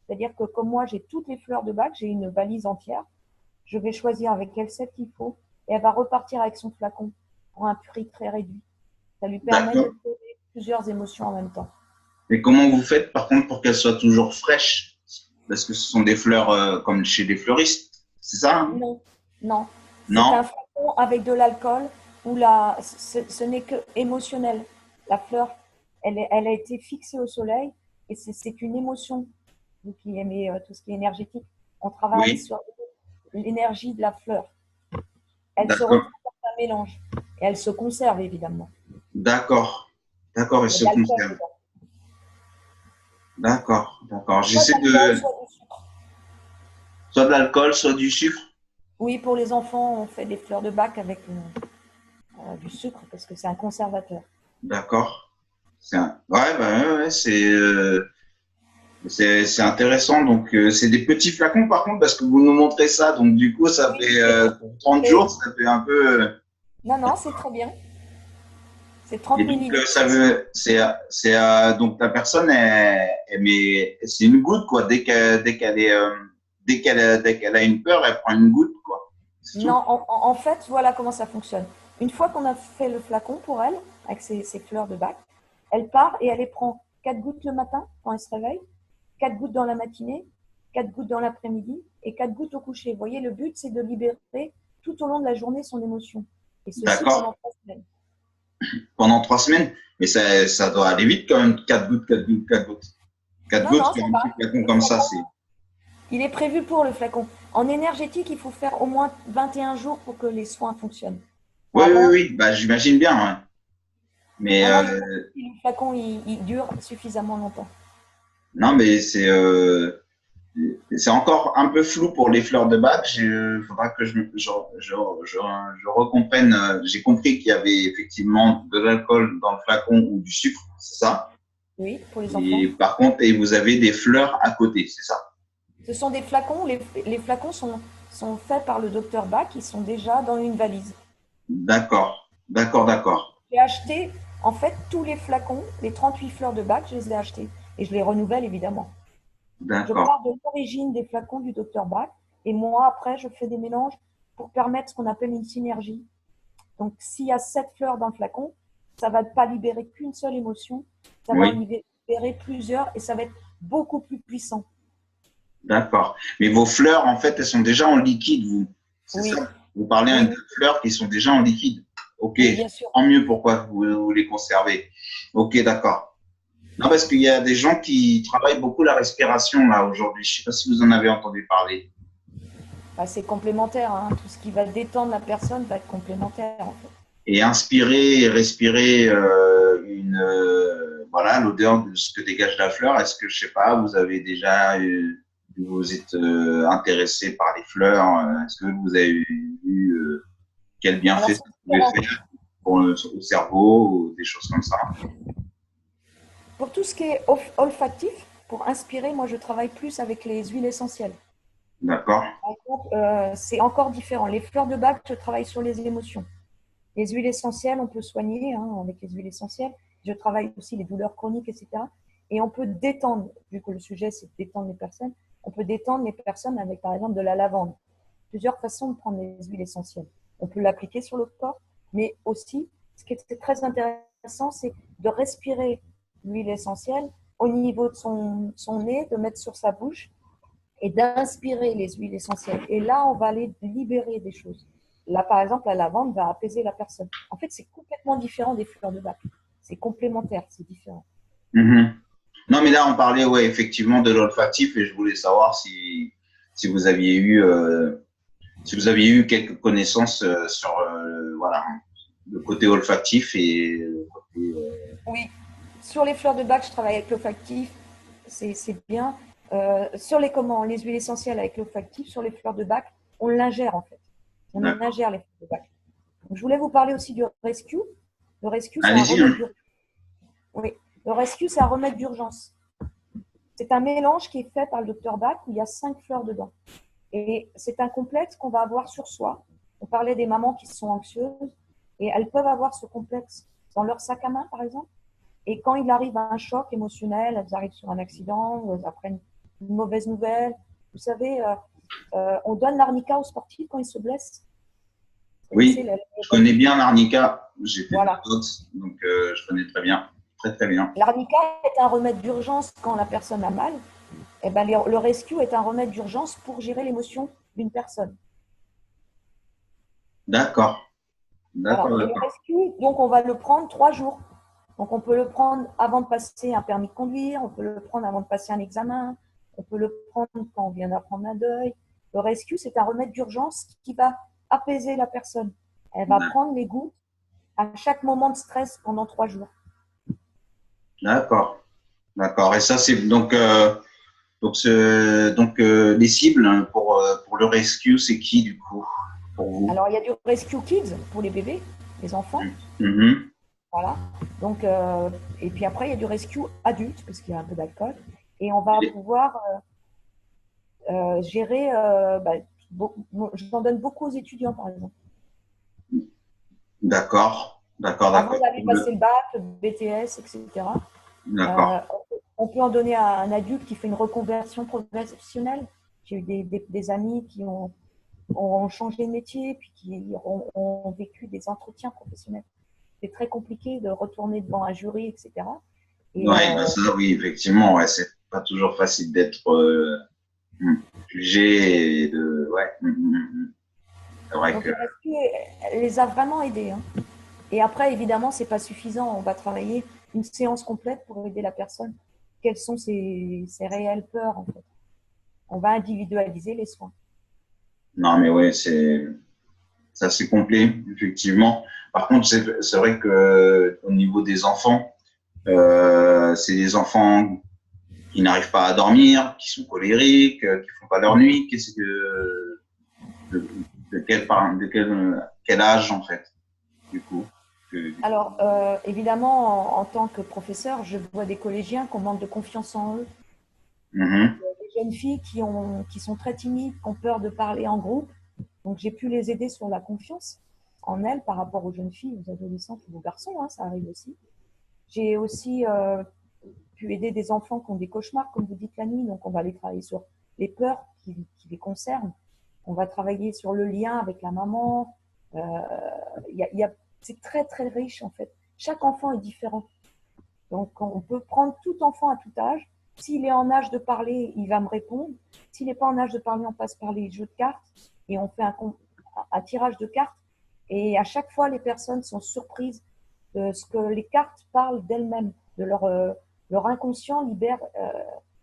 C'est-à-dire que comme moi, j'ai toutes les fleurs de bac, j'ai une valise entière, je vais choisir avec elle celle qu'il faut, et elle va repartir avec son flacon pour un prix très réduit. Ça lui permet de trouver plusieurs émotions en même temps. Et comment vous faites par contre pour qu'elles soient toujours fraîches? Parce que ce sont des fleurs comme chez des fleuristes, c'est ça hein? Non, non. C'est Non? un flacon avec de l'alcool où ce n'est que émotionnel. La fleur, elle a été fixée au soleil et c'est une émotion. Vous qui aimez tout ce qui est énergétique, on travaille sur l'énergie de la fleur. Elle se retrouve dans un mélange et elle se conserve évidemment. D'accord, d'accord, elle se conserve. D'accord, d'accord. J'essaie de… Soit de l'alcool, soit du sucre. Oui, pour les enfants, on fait des fleurs de bac avec du sucre parce que c'est un conservateur. D'accord. Ouais, c'est intéressant. Donc, c'est des petits flacons par contre parce que vous nous montrez ça. Donc, du coup, ça fait pour 30 jours, ça fait un peu… Non, non, c'est très bien. C'est 30 millilitres. Donc la personne, c'est une goutte quoi. Dès qu'elle a une peur, elle prend une goutte quoi. Non, en fait, voilà comment ça fonctionne. Une fois qu'on a fait le flacon pour elle, avec ses fleurs de bac, elle part et elle les prend 4 gouttes le matin quand elle se réveille, 4 gouttes dans la matinée, 4 gouttes dans l'après-midi et 4 gouttes au coucher. Vous voyez, le but, c'est de libérer tout au long de la journée son émotion. Et ceci pendant 3 semaines. Pendant 3 semaines. Mais ça doit aller vite quand même, 4 gouttes, 4 gouttes, 4 gouttes. 4 gouttes sur un petit flacon comme ça, c'est… Il est prévu pour le flacon. En énergétique, il faut faire au moins 21 jours pour que les soins fonctionnent. Oui. Bah, j'imagine bien. Ouais. Mais le flacon, il dure suffisamment longtemps. Non, mais c'est encore un peu flou pour les fleurs de bac. Il faudra que je recomprenne. J'ai compris qu'il y avait effectivement de l'alcool dans le flacon ou du sucre, c'est ça? Oui, pour les enfants. Et par contre, et vous avez des fleurs à côté, c'est ça? Ce sont des flacons. Les flacons sont faits par le docteur Bach. Ils sont déjà dans une valise. D'accord, d'accord, d'accord, J'ai acheté, en fait, tous les flacons, les 38 fleurs de Bach, je les ai achetés. Et je les renouvelle, évidemment. Je d'accord. pars de l'origine des flacons du docteur Bach. Et moi, après, je fais des mélanges pour permettre ce qu'on appelle une synergie. Donc, s'il y a 7 fleurs dans le flacon, ça ne va pas libérer qu'une seule émotion. Ça va en Oui, libérer plusieurs et ça va être beaucoup plus puissant. d'accord. Mais vos fleurs, en fait, elles sont déjà en liquide, vous. C'est ça? Oui, Vous parlez oui, de fleurs qui sont déjà en liquide. Ok, oui, bien sûr. tant mieux pourquoi vous les conservez. Ok, d'accord. Non, parce qu'il y a des gens qui travaillent beaucoup la respiration, là, aujourd'hui. Je ne sais pas si vous en avez entendu parler. Bah, c'est complémentaire, hein. Tout ce qui va détendre la personne va être complémentaire, en fait. Et inspirer et respirer voilà, l'odeur de ce que dégage la fleur. Est-ce que, je sais pas, vous avez déjà vous êtes intéressé par les fleurs? Est-ce que vous avez vu quel Alors, bienfait c'est ça pouvait différent. faire pour le cerveau ou des choses comme ça? Pour tout ce qui est olfactif, pour inspirer, moi, je travaille plus avec les huiles essentielles. D'accord? Par exemple, c'est encore différent. Les fleurs de bac, je travaille sur les émotions. Les huiles essentielles, on peut soigner hein, avec les huiles essentielles. Je travaille aussi les douleurs chroniques, etc. Et on peut détendre, vu que le sujet c'est de détendre les personnes, on peut détendre les personnes avec par exemple de la lavande. Plusieurs façons de prendre les huiles essentielles. On peut l'appliquer sur le corps, mais aussi, ce qui est très intéressant, c'est de respirer l'huile essentielle au niveau de son nez, de mettre sur sa bouche et d'inspirer les huiles essentielles. Et là, on va aller libérer des choses. Là, par exemple, la lavande va apaiser la personne. En fait, c'est complètement différent des fleurs de bac. C'est complémentaire, c'est différent. Mhm. Non, mais là, on parlait, ouais, effectivement, de l'olfactif et je voulais savoir si vous aviez eu, si vous aviez eu quelques connaissances sur, voilà, le côté olfactif et le côté, Oui, sur les fleurs de bac, je travaille avec l'olfactif, c'est bien. Sur les comment, les huiles essentielles avec l'olfactif, sur les fleurs de bac, on l'ingère en fait. On d'accord. ingère les fleurs de bac. Donc, je voulais vous parler aussi du rescue. Le rescue, c'est un Allez-y, remède hein. d'urgence. Oui, le rescue, c'est un remède d'urgence. C'est un mélange qui est fait par le docteur Bach où il y a 5 fleurs dedans. Et c'est un complexe qu'on va avoir sur soi. On parlait des mamans qui sont anxieuses et elles peuvent avoir ce complexe dans leur sac à main, par exemple. Et quand il arrive à un choc émotionnel, elles arrivent sur un accident ou elles apprennent une mauvaise nouvelle. Vous savez, on donne l'arnica aux sportifs quand ils se blessent. Vous connaissez Oui, je connais bien l'arnica. J'ai fait de la Voilà. boxe, donc je connais très bien, très très bien. L'arnica est un remède d'urgence quand la personne a mal. Eh ben, le rescue est un remède d'urgence pour gérer l'émotion d'une personne. D'accord, Voilà. d'accord, Et le d'accord. rescue, donc on va le prendre 3 jours. Donc on peut le prendre avant de passer un permis de conduire, on peut le prendre avant de passer un examen, on peut le prendre quand on vient d'apprendre un deuil. Le rescue, c'est un remède d'urgence qui va apaiser la personne. Elle va prendre les gouttes à chaque moment de stress pendant 3 jours. D'accord, d'accord. Et ça, c'est donc les cibles hein, pour le rescue, c'est qui du coup pour vous? Alors il y a du rescue kids pour les bébés, les enfants. Mhm. Voilà. Donc, et puis après, il y a du rescue adulte, parce qu'il y a un peu d'alcool. Et on va pouvoir gérer. J'en donne beaucoup aux étudiants, par exemple. D'accord, d'accord, Avant d'accord. d'aller passer le bac, le BTS, etc., D'accord. euh, on peut en donner à un adulte qui fait une reconversion professionnelle. J'ai eu des amis qui ont changé de métier, puis qui ont vécu des entretiens professionnels. C'est très compliqué de retourner devant un jury, etc. Et Ouais, bah ça, oui, effectivement, ouais, c'est pas toujours facile d'être jugé et de, ouais, c'est vrai donc que, le rescue les a vraiment aidés. Hein. Et après, évidemment, c'est pas suffisant. On va travailler une séance complète pour aider la personne. Quelles sont ses réelles peurs, en fait. On va individualiser les soins. non, mais ouais, c'est assez complet, effectivement. Par contre, c'est vrai que au niveau des enfants, c'est des enfants qui n'arrivent pas à dormir, qui sont colériques, qui font pas leur nuit. Qu'est-ce que de quel âge en fait, du coup? Alors, évidemment, en tant que professeur, je vois des collégiens qui ont manque de confiance en eux. Mhm. Des jeunes filles qui sont très timides, qui ont peur de parler en groupe. Donc, j'ai pu les aider sur la confiance en elles par rapport aux jeunes filles, aux adolescents ou aux garçons, hein, ça arrive aussi. J'ai aussi pu aider des enfants qui ont des cauchemars, comme vous dites la nuit. Donc, on va aller travailler sur les peurs qui les concernent. On va travailler sur le lien avec la maman. Euh, c'est très, très riche, en fait. Chaque enfant est différent. Donc, on peut prendre tout enfant à tout âge. S'il est en âge de parler, il va me répondre. S'il n'est pas en âge de parler, on passe par les jeux de cartes et on fait un tirage de cartes. Et à chaque fois, les personnes sont surprises de ce que les cartes parlent d'elles-mêmes, de leur inconscient libère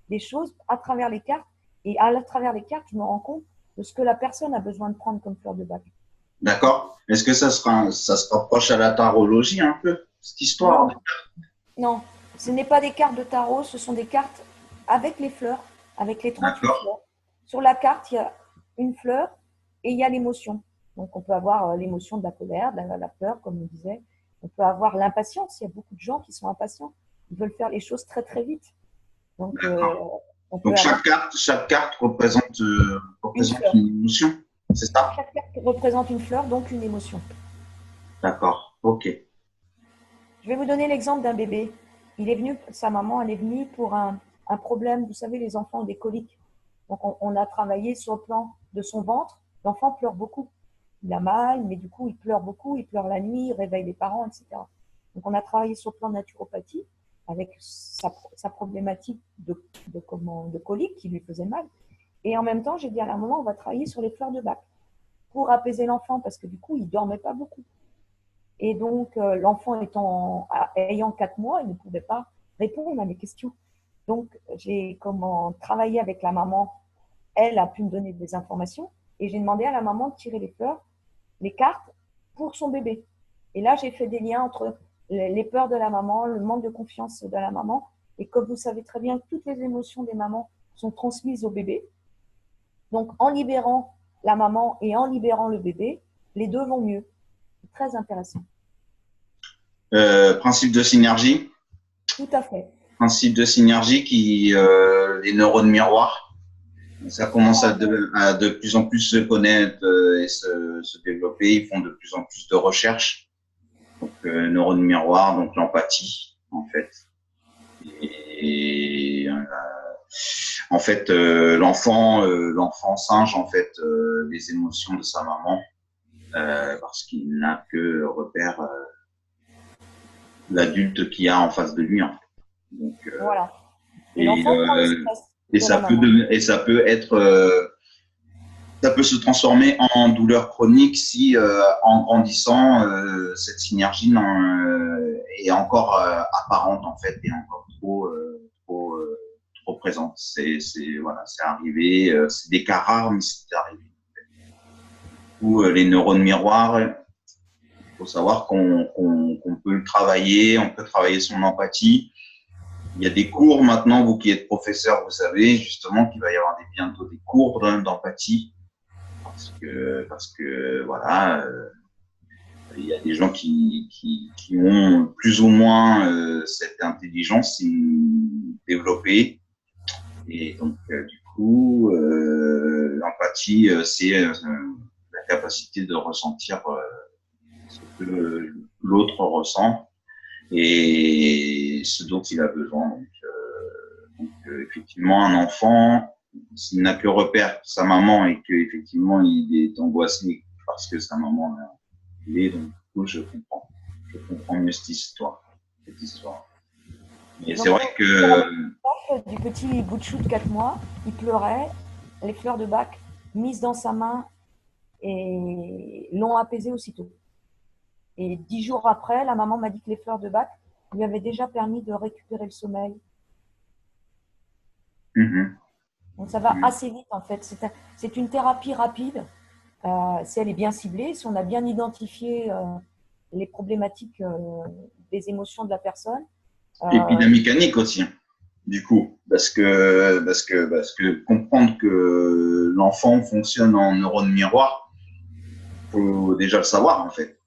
des choses à travers les cartes. Et à travers les cartes, je me rends compte de ce que la personne a besoin de prendre comme fleur de bac. D'accord. Est-ce que ça se rapproche à la tarologie un peu, cette histoire? Non, non, ce n'est pas des cartes de tarot, ce sont des cartes avec les fleurs, avec les 38 D'accord. fleurs. Sur la carte, il y a une fleur et il y a l'émotion. Donc, on peut avoir l'émotion de la colère, de la peur, comme on disait. On peut avoir l'impatience. Il y a beaucoup de gens qui sont impatients. Ils veulent faire les choses très, très vite. Donc, D'accord. on peut Donc avoir chaque carte représente, une représente fleur. une émotion, c'est ça? Chaque carte représente une fleur, donc une émotion. D'accord. Ok. Je vais vous donner l'exemple d'un bébé. Il est venu, sa maman, elle est venue pour un problème. Vous savez, les enfants ont des coliques. Donc, on a travaillé sur le plan de son ventre. L'enfant pleure beaucoup. Il a mal, mais du coup, il pleure beaucoup. Il pleure la nuit, il réveille les parents, etc. Donc, on a travaillé sur le plan de naturopathie avec sa problématique de colique qui lui faisait mal. Et en même temps, j'ai dit à la maman, on va travailler sur les fleurs de bac pour apaiser l'enfant parce que du coup, il dormait pas beaucoup. Et donc, l'enfant ayant 4 mois, il ne pouvait pas répondre à mes questions. Donc, j'ai travaillé avec la maman. Elle a pu me donner des informations et j'ai demandé à la maman de tirer les fleurs, les cartes pour son bébé. Et là, j'ai fait des liens entre les peurs de la maman, le manque de confiance de la maman. Et comme vous savez très bien, toutes les émotions des mamans sont transmises au bébé. Donc, en libérant la maman et en libérant le bébé, les deux vont mieux. C'est très intéressant. Principe de synergie. Tout à fait. Principe de synergie qui, les neurones miroirs. Ça commence à de plus en plus se connaître et se développer. Ils font de plus en plus de recherches. Donc, neurones miroirs, donc l'empathie, en fait. Et en fait, l'enfant singe en fait les émotions de sa maman parce qu'il n'a que repère l'adulte qu'il y a en face de lui. En fait. Donc, Voilà. Et et, l'enfant prend le stress et de la maman. ça peut être ça peut se transformer en douleur chronique si, en grandissant, cette synergie est encore apparente en fait et encore trop présente. Voilà, c'est arrivé. C'est des cas rares, mais c'est arrivé. Ou les neurones miroirs, il faut savoir qu'on peut le travailler, on peut travailler son empathie. Il y a des cours maintenant, vous qui êtes professeur, vous savez justement qu'il va y avoir bientôt des cours d'empathie. Parce que voilà, il y a des gens qui ont plus ou moins cette intelligence développée. Et donc, du coup, l'empathie, c'est la capacité de ressentir ce que l'autre ressent et ce dont il a besoin. Donc effectivement, un enfant, s'il n'a que repère sa maman et qu'effectivement il est angoissé parce que sa maman l'est, donc du coup je comprends mieux cette histoire. Mais Donc, c'est vrai que du petit bout de chou de 4 mois, il pleurait, les fleurs de bac mises dans sa main et l'ont apaisé aussitôt. Et 10 jours après, la maman m'a dit que les fleurs de bac lui avaient déjà permis de récupérer le sommeil. Donc ça va assez vite en fait. C'est une thérapie rapide. Si elle est bien ciblée, si on a bien identifié les problématiques des émotions de la personne. et puis la mécanique aussi, du coup, parce que comprendre que l'enfant fonctionne en neurones miroirs, faut déjà le savoir en fait.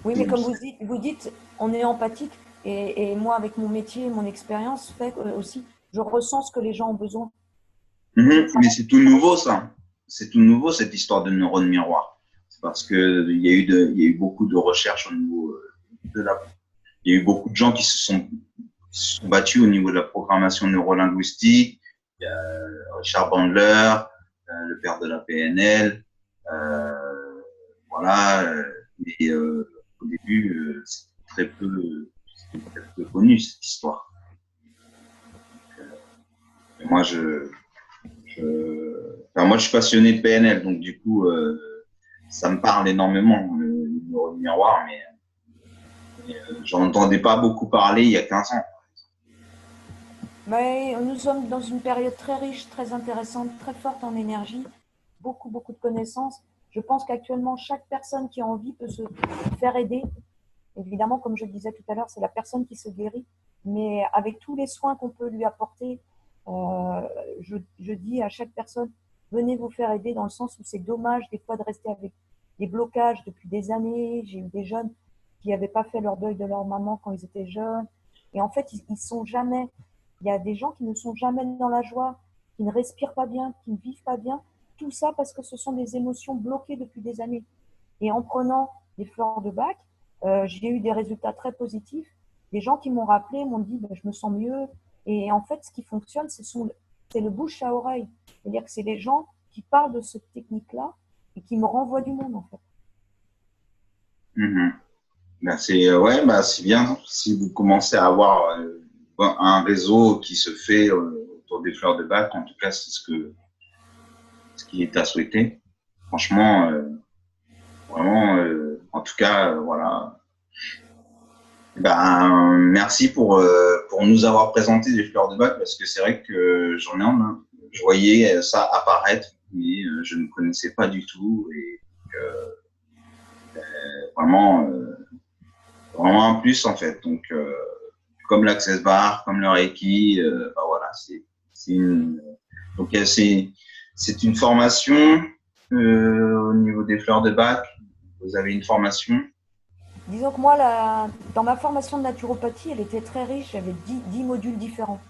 Oui, mais comme vous dites, on est empathique. Et moi, avec mon métier, mon expérience, fait aussi, je ressens ce que les gens ont besoin. Et je Mais travaille. c'est tout nouveau, ça. C'est tout nouveau, cette histoire de neurones miroirs. C'est parce que il y a eu beaucoup de recherches au niveau de la, il y a eu beaucoup de gens qui se sont battus au niveau de la programmation neurolinguistique. Il y a Richard Bandler, le père de la PNL, voilà. Mais au début, c'était très peu connu cette histoire. Et moi, enfin, moi, je suis passionné de PNL, donc du coup, ça me parle énormément le neurone miroir, mais j'en entendais pas beaucoup parler il y a 15 ans. Mais nous sommes dans une période très riche, très intéressante, très forte en énergie, beaucoup, beaucoup de connaissances. Je pense qu'actuellement, chaque personne qui a envie peut se faire aider. Évidemment, comme je le disais tout à l'heure, c'est la personne qui se guérit. Mais avec tous les soins qu'on peut lui apporter, je dis à chaque personne, venez vous faire aider dans le sens où c'est dommage des fois de rester avec des blocages depuis des années. J'ai eu des jeunes qui n'avaient pas fait leur deuil de leur maman quand ils étaient jeunes. Et en fait, ils sont jamais. Il y a des gens qui ne sont jamais dans la joie, qui ne respirent pas bien, qui ne vivent pas bien. Tout ça parce que ce sont des émotions bloquées depuis des années. Et en prenant des fleurs de bac, j'ai eu des résultats très positifs. Des gens qui m'ont rappelé m'ont dit ben, je me sens mieux. Et en fait, ce qui fonctionne, c'est le bouche à oreille. C'est-à-dire que c'est les gens qui parlent de cette technique-là et qui me renvoient du monde, en fait. Mhm. Ben, ouais, ben, c'est bien si vous commencez à avoir un réseau qui se fait autour des fleurs de bac. En tout cas, ce qui est à souhaiter. Franchement, vraiment, en tout cas, voilà. Ben, merci pour nous avoir présenté des fleurs de bac parce que c'est vrai que j'en ai un. Je voyais ça apparaître, mais je ne connaissais pas du tout et vraiment, vraiment un plus en fait. Donc, comme l'Access Bar, comme le Reiki, ben voilà, c'est une, donc c'est une formation au niveau des fleurs de bac. Vous avez une formation. Disons que moi, dans ma formation de naturopathie, elle était très riche. J'avais 10 modules différents.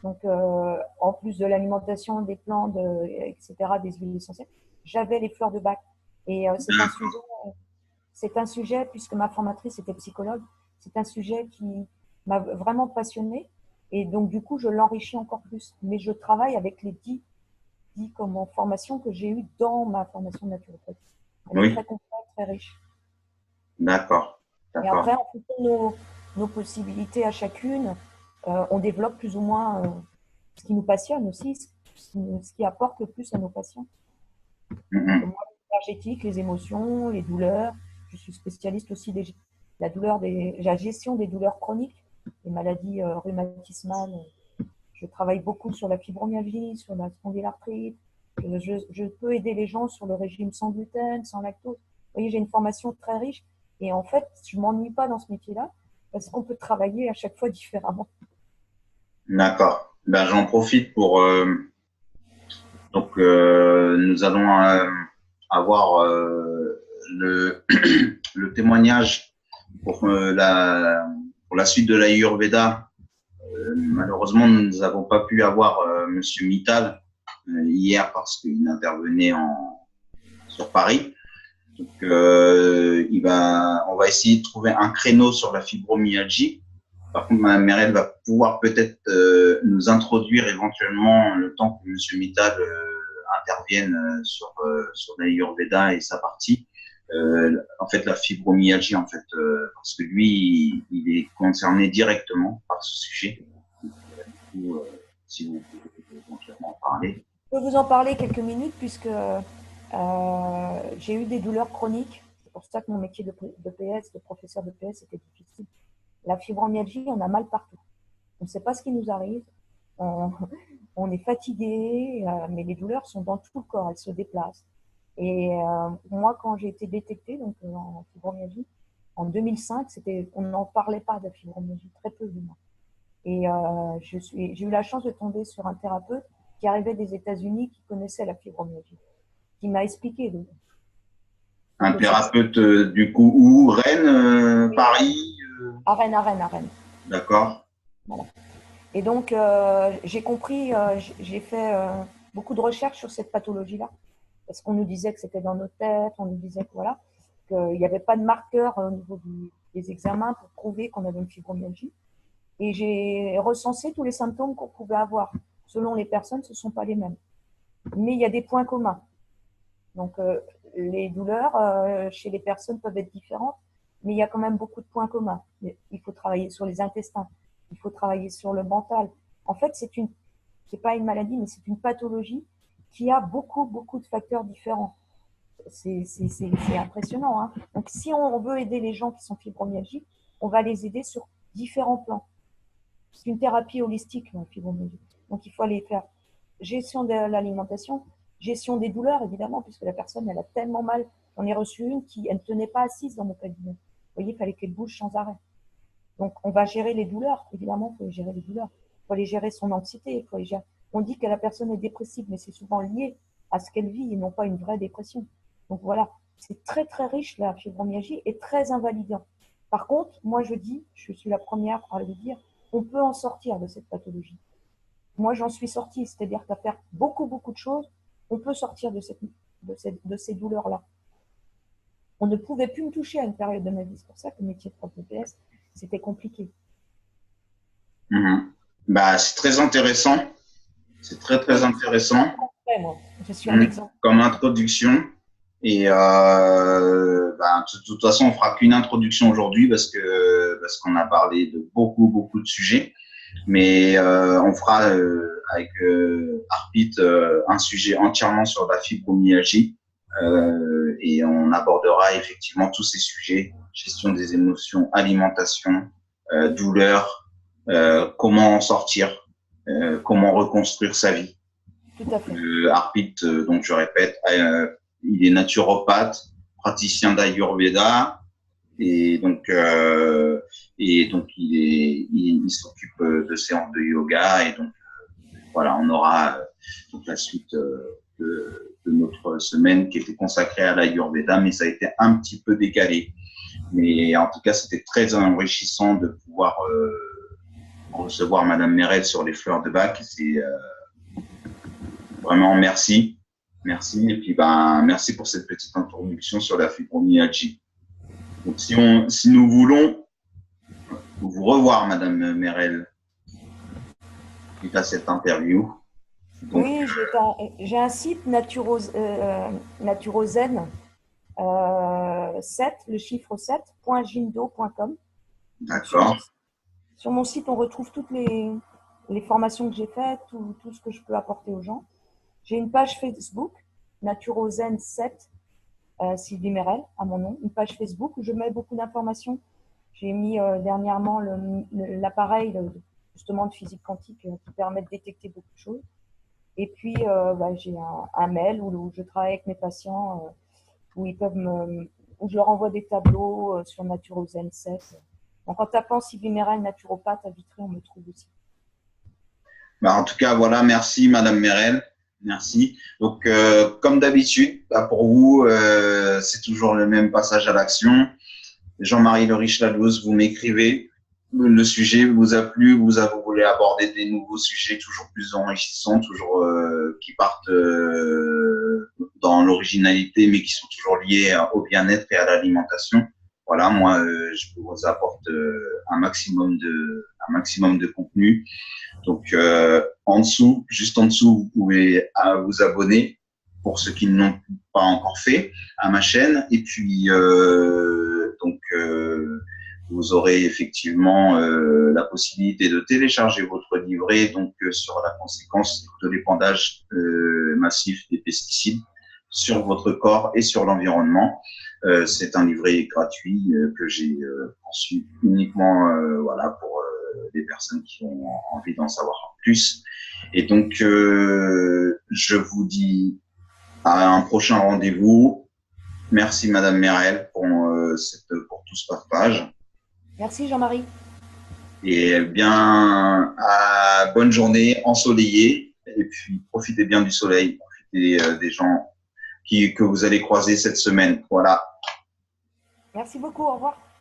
Donc, en plus de l'alimentation, des plantes, etc., des huiles essentielles, j'avais les fleurs de bac. Et c'est un sujet, puisque ma formatrice était psychologue, c'est un sujet qui m'a vraiment passionnée. Et donc, du coup, je l'enrichis encore plus. Mais je travaille avec les 10 comment, formations que j'ai eues dans ma formation de naturopathie. Elle est Oui, très complète, très riche. d'accord, Et après, d'accord. en fonction de nos possibilités à chacune, on développe plus ou moins ce qui nous passionne aussi, ce qui apporte le plus à nos patients. Mhm. Moi, l'énergétique, les émotions, les douleurs. Je suis spécialiste aussi de la gestion des douleurs chroniques, des maladies rhumatismales. Je travaille beaucoup sur la fibromyalgie, sur la spondylarthrite. Je peux aider les gens sur le régime sans gluten, sans lactose. Vous voyez, j'ai une formation très riche et en fait, je ne m'ennuie pas dans ce métier-là parce qu'on peut travailler à chaque fois différemment. D'accord. Ben, j'en profite pour donc nous allons avoir le le témoignage pour la suite de l'Ayurveda. Malheureusement, nous n'avons pas pu avoir Monsieur Mittal hier parce qu'il intervenait sur Paris. Donc, on va essayer de trouver un créneau sur la fibromyalgie. Par contre, Mme Merel va pouvoir peut-être nous introduire éventuellement le temps que Monsieur Mittal intervienne sur l'Ayurveda et sa partie. En fait, la fibromyalgie, en fait, parce que lui, il est concerné directement par ce sujet. Donc, du coup, si vous pouvez éventuellement en parler. Je peux vous en parler quelques minutes puisque j'ai eu des douleurs chroniques. C'est pour ça que mon métier de PS, de professeur de PS, était difficile. La fibromyalgie, on a mal partout. On ne sait pas ce qui nous arrive. On, on est fatigué, mais les douleurs sont dans tout le corps, elles se déplacent. Et moi, quand j'ai été détectée donc, en fibromyalgie, en 2005, on n'en parlait pas de la fibromyalgie, très peu du moins. Et j'ai eu la chance de tomber sur un thérapeute qui arrivait des États-Unis, qui connaissait la fibromyalgie, qui m'a expliqué. Un thérapeute, du coup, où? Rennes, Oui, Paris? à Rennes, à Rennes, à Rennes. D'accord. Voilà. Et donc, j'ai compris, j'ai fait beaucoup de recherches sur cette pathologie-là, parce qu'on nous disait que c'était dans nos têtes, on nous disait que voilà, qu'il n'y avait pas de marqueur au niveau des examens pour prouver qu'on avait une fibromyalgie. Et j'ai recensé tous les symptômes qu'on pouvait avoir. Selon les personnes, ce ne sont pas les mêmes. Mais il y a des points communs. Donc, les douleurs chez les personnes peuvent être différentes, mais il y a quand même beaucoup de points communs. Il faut travailler sur les intestins, il faut travailler sur le mental. En fait, c'est pas une maladie, mais c'est une pathologie qui a beaucoup, beaucoup de facteurs différents. C'est impressionnant, hein. Donc, si on veut aider les gens qui sont fibromyalgiques, on va les aider sur différents plans. C'est une thérapie holistique, la fibromyalgie. Donc, il faut aller faire gestion de l'alimentation, gestion des douleurs, évidemment, puisque la personne, elle a tellement mal. J'en ai reçu une qui, elle ne tenait pas assise dans mon cabinet. Vous voyez, il fallait qu'elle bouge sans arrêt. Donc, on va gérer les douleurs, évidemment, il faut gérer les douleurs. Il faut aller gérer son anxiété. Il faut aller gérer... On dit que la personne est dépressive, mais c'est souvent lié à ce qu'elle vit et non pas une vraie dépression. Donc voilà, c'est très très riche la fibromyalgie et très invalidant. Par contre, moi je dis, je suis la première à le dire, on peut en sortir de cette pathologie. Moi j'en suis sortie, c'est-à-dire qu'à faire beaucoup beaucoup de choses, on peut sortir de ces douleurs-là. On ne pouvait plus me toucher à une période de ma vie. C'est pour ça que le métier de prof de PS, c'était compliqué. Bah, c'est très intéressant. C'est très, très intéressant. Moi, je suis un exemple. Comme introduction. Et bah, de toute façon, on fera qu'une introduction aujourd'hui parce qu'on a parlé de beaucoup, beaucoup de sujets. Mais on fera avec Arpit un sujet entièrement sur la fibromyalgie. Et on abordera effectivement tous ces sujets, gestion des émotions, alimentation, douleur, comment en sortir, comment reconstruire sa vie. Tout à fait. Arpit, donc je répète, il est naturopathe, praticien d'Ayurveda, et donc il s'occupe de séances de yoga, et donc voilà, on aura donc la suite de notre semaine qui était consacrée à l'Ayurveda, mais ça a été un petit peu décalé. Mais en tout cas, c'était très enrichissant de pouvoir recevoir Madame Merel sur les fleurs de Bach. C'est vraiment merci. Merci. Et puis, merci pour cette petite introduction sur la fibromyalgie. Donc, si nous voulons vous revoir, Madame Merel, suite à cette interview. Donc, oui, j'ai un site Naturozen 7, le chiffre 7.gindo.com. D'accord. Sur mon site, on retrouve toutes les formations que j'ai faites, tout ce que je peux apporter aux gens. J'ai une page Facebook, Naturozen 7, Sylvie Merel, à mon nom, une page Facebook où je mets beaucoup d'informations. J'ai mis dernièrement l'appareil justement de physique quantique qui permet de détecter beaucoup de choses. Et puis, j'ai un mail où je travaille avec mes patients, où je leur envoie des tableaux sur Naturozen 7. Donc, en tapant Sylvie Merel, naturopathe à Vitry, on me trouve aussi. En tout cas, voilà, merci Madame Merel. Merci. Donc, comme d'habitude, pour vous, c'est toujours le même passage à l'action. Jean-Marie Le Riche-Lalouse, vous m'écrivez. Le sujet vous a plu, vous voulez aborder des nouveaux sujets toujours plus enrichissants, toujours qui partent dans l'originalité, mais qui sont toujours liés au bien-être et à l'alimentation. Voilà, moi, je vous apporte un maximum de contenu. Donc, en dessous, juste en dessous, vous pouvez vous abonner pour ceux qui ne l'ont pas encore fait à ma chaîne. Et puis, vous aurez effectivement la possibilité de télécharger votre livret donc sur la conséquence de l'épandage massif des pesticides sur votre corps et sur l'environnement. C'est un livret gratuit que j'ai conçu uniquement pour des personnes qui ont envie d'en savoir plus. Et donc, je vous dis à un prochain rendez-vous. Merci Madame Merel pour tout ce partage. Merci Jean-Marie. Et bien, bonne journée ensoleillée. Et puis, profitez bien du soleil. Profitez des gens que vous allez croiser cette semaine. Voilà. Merci beaucoup, au revoir.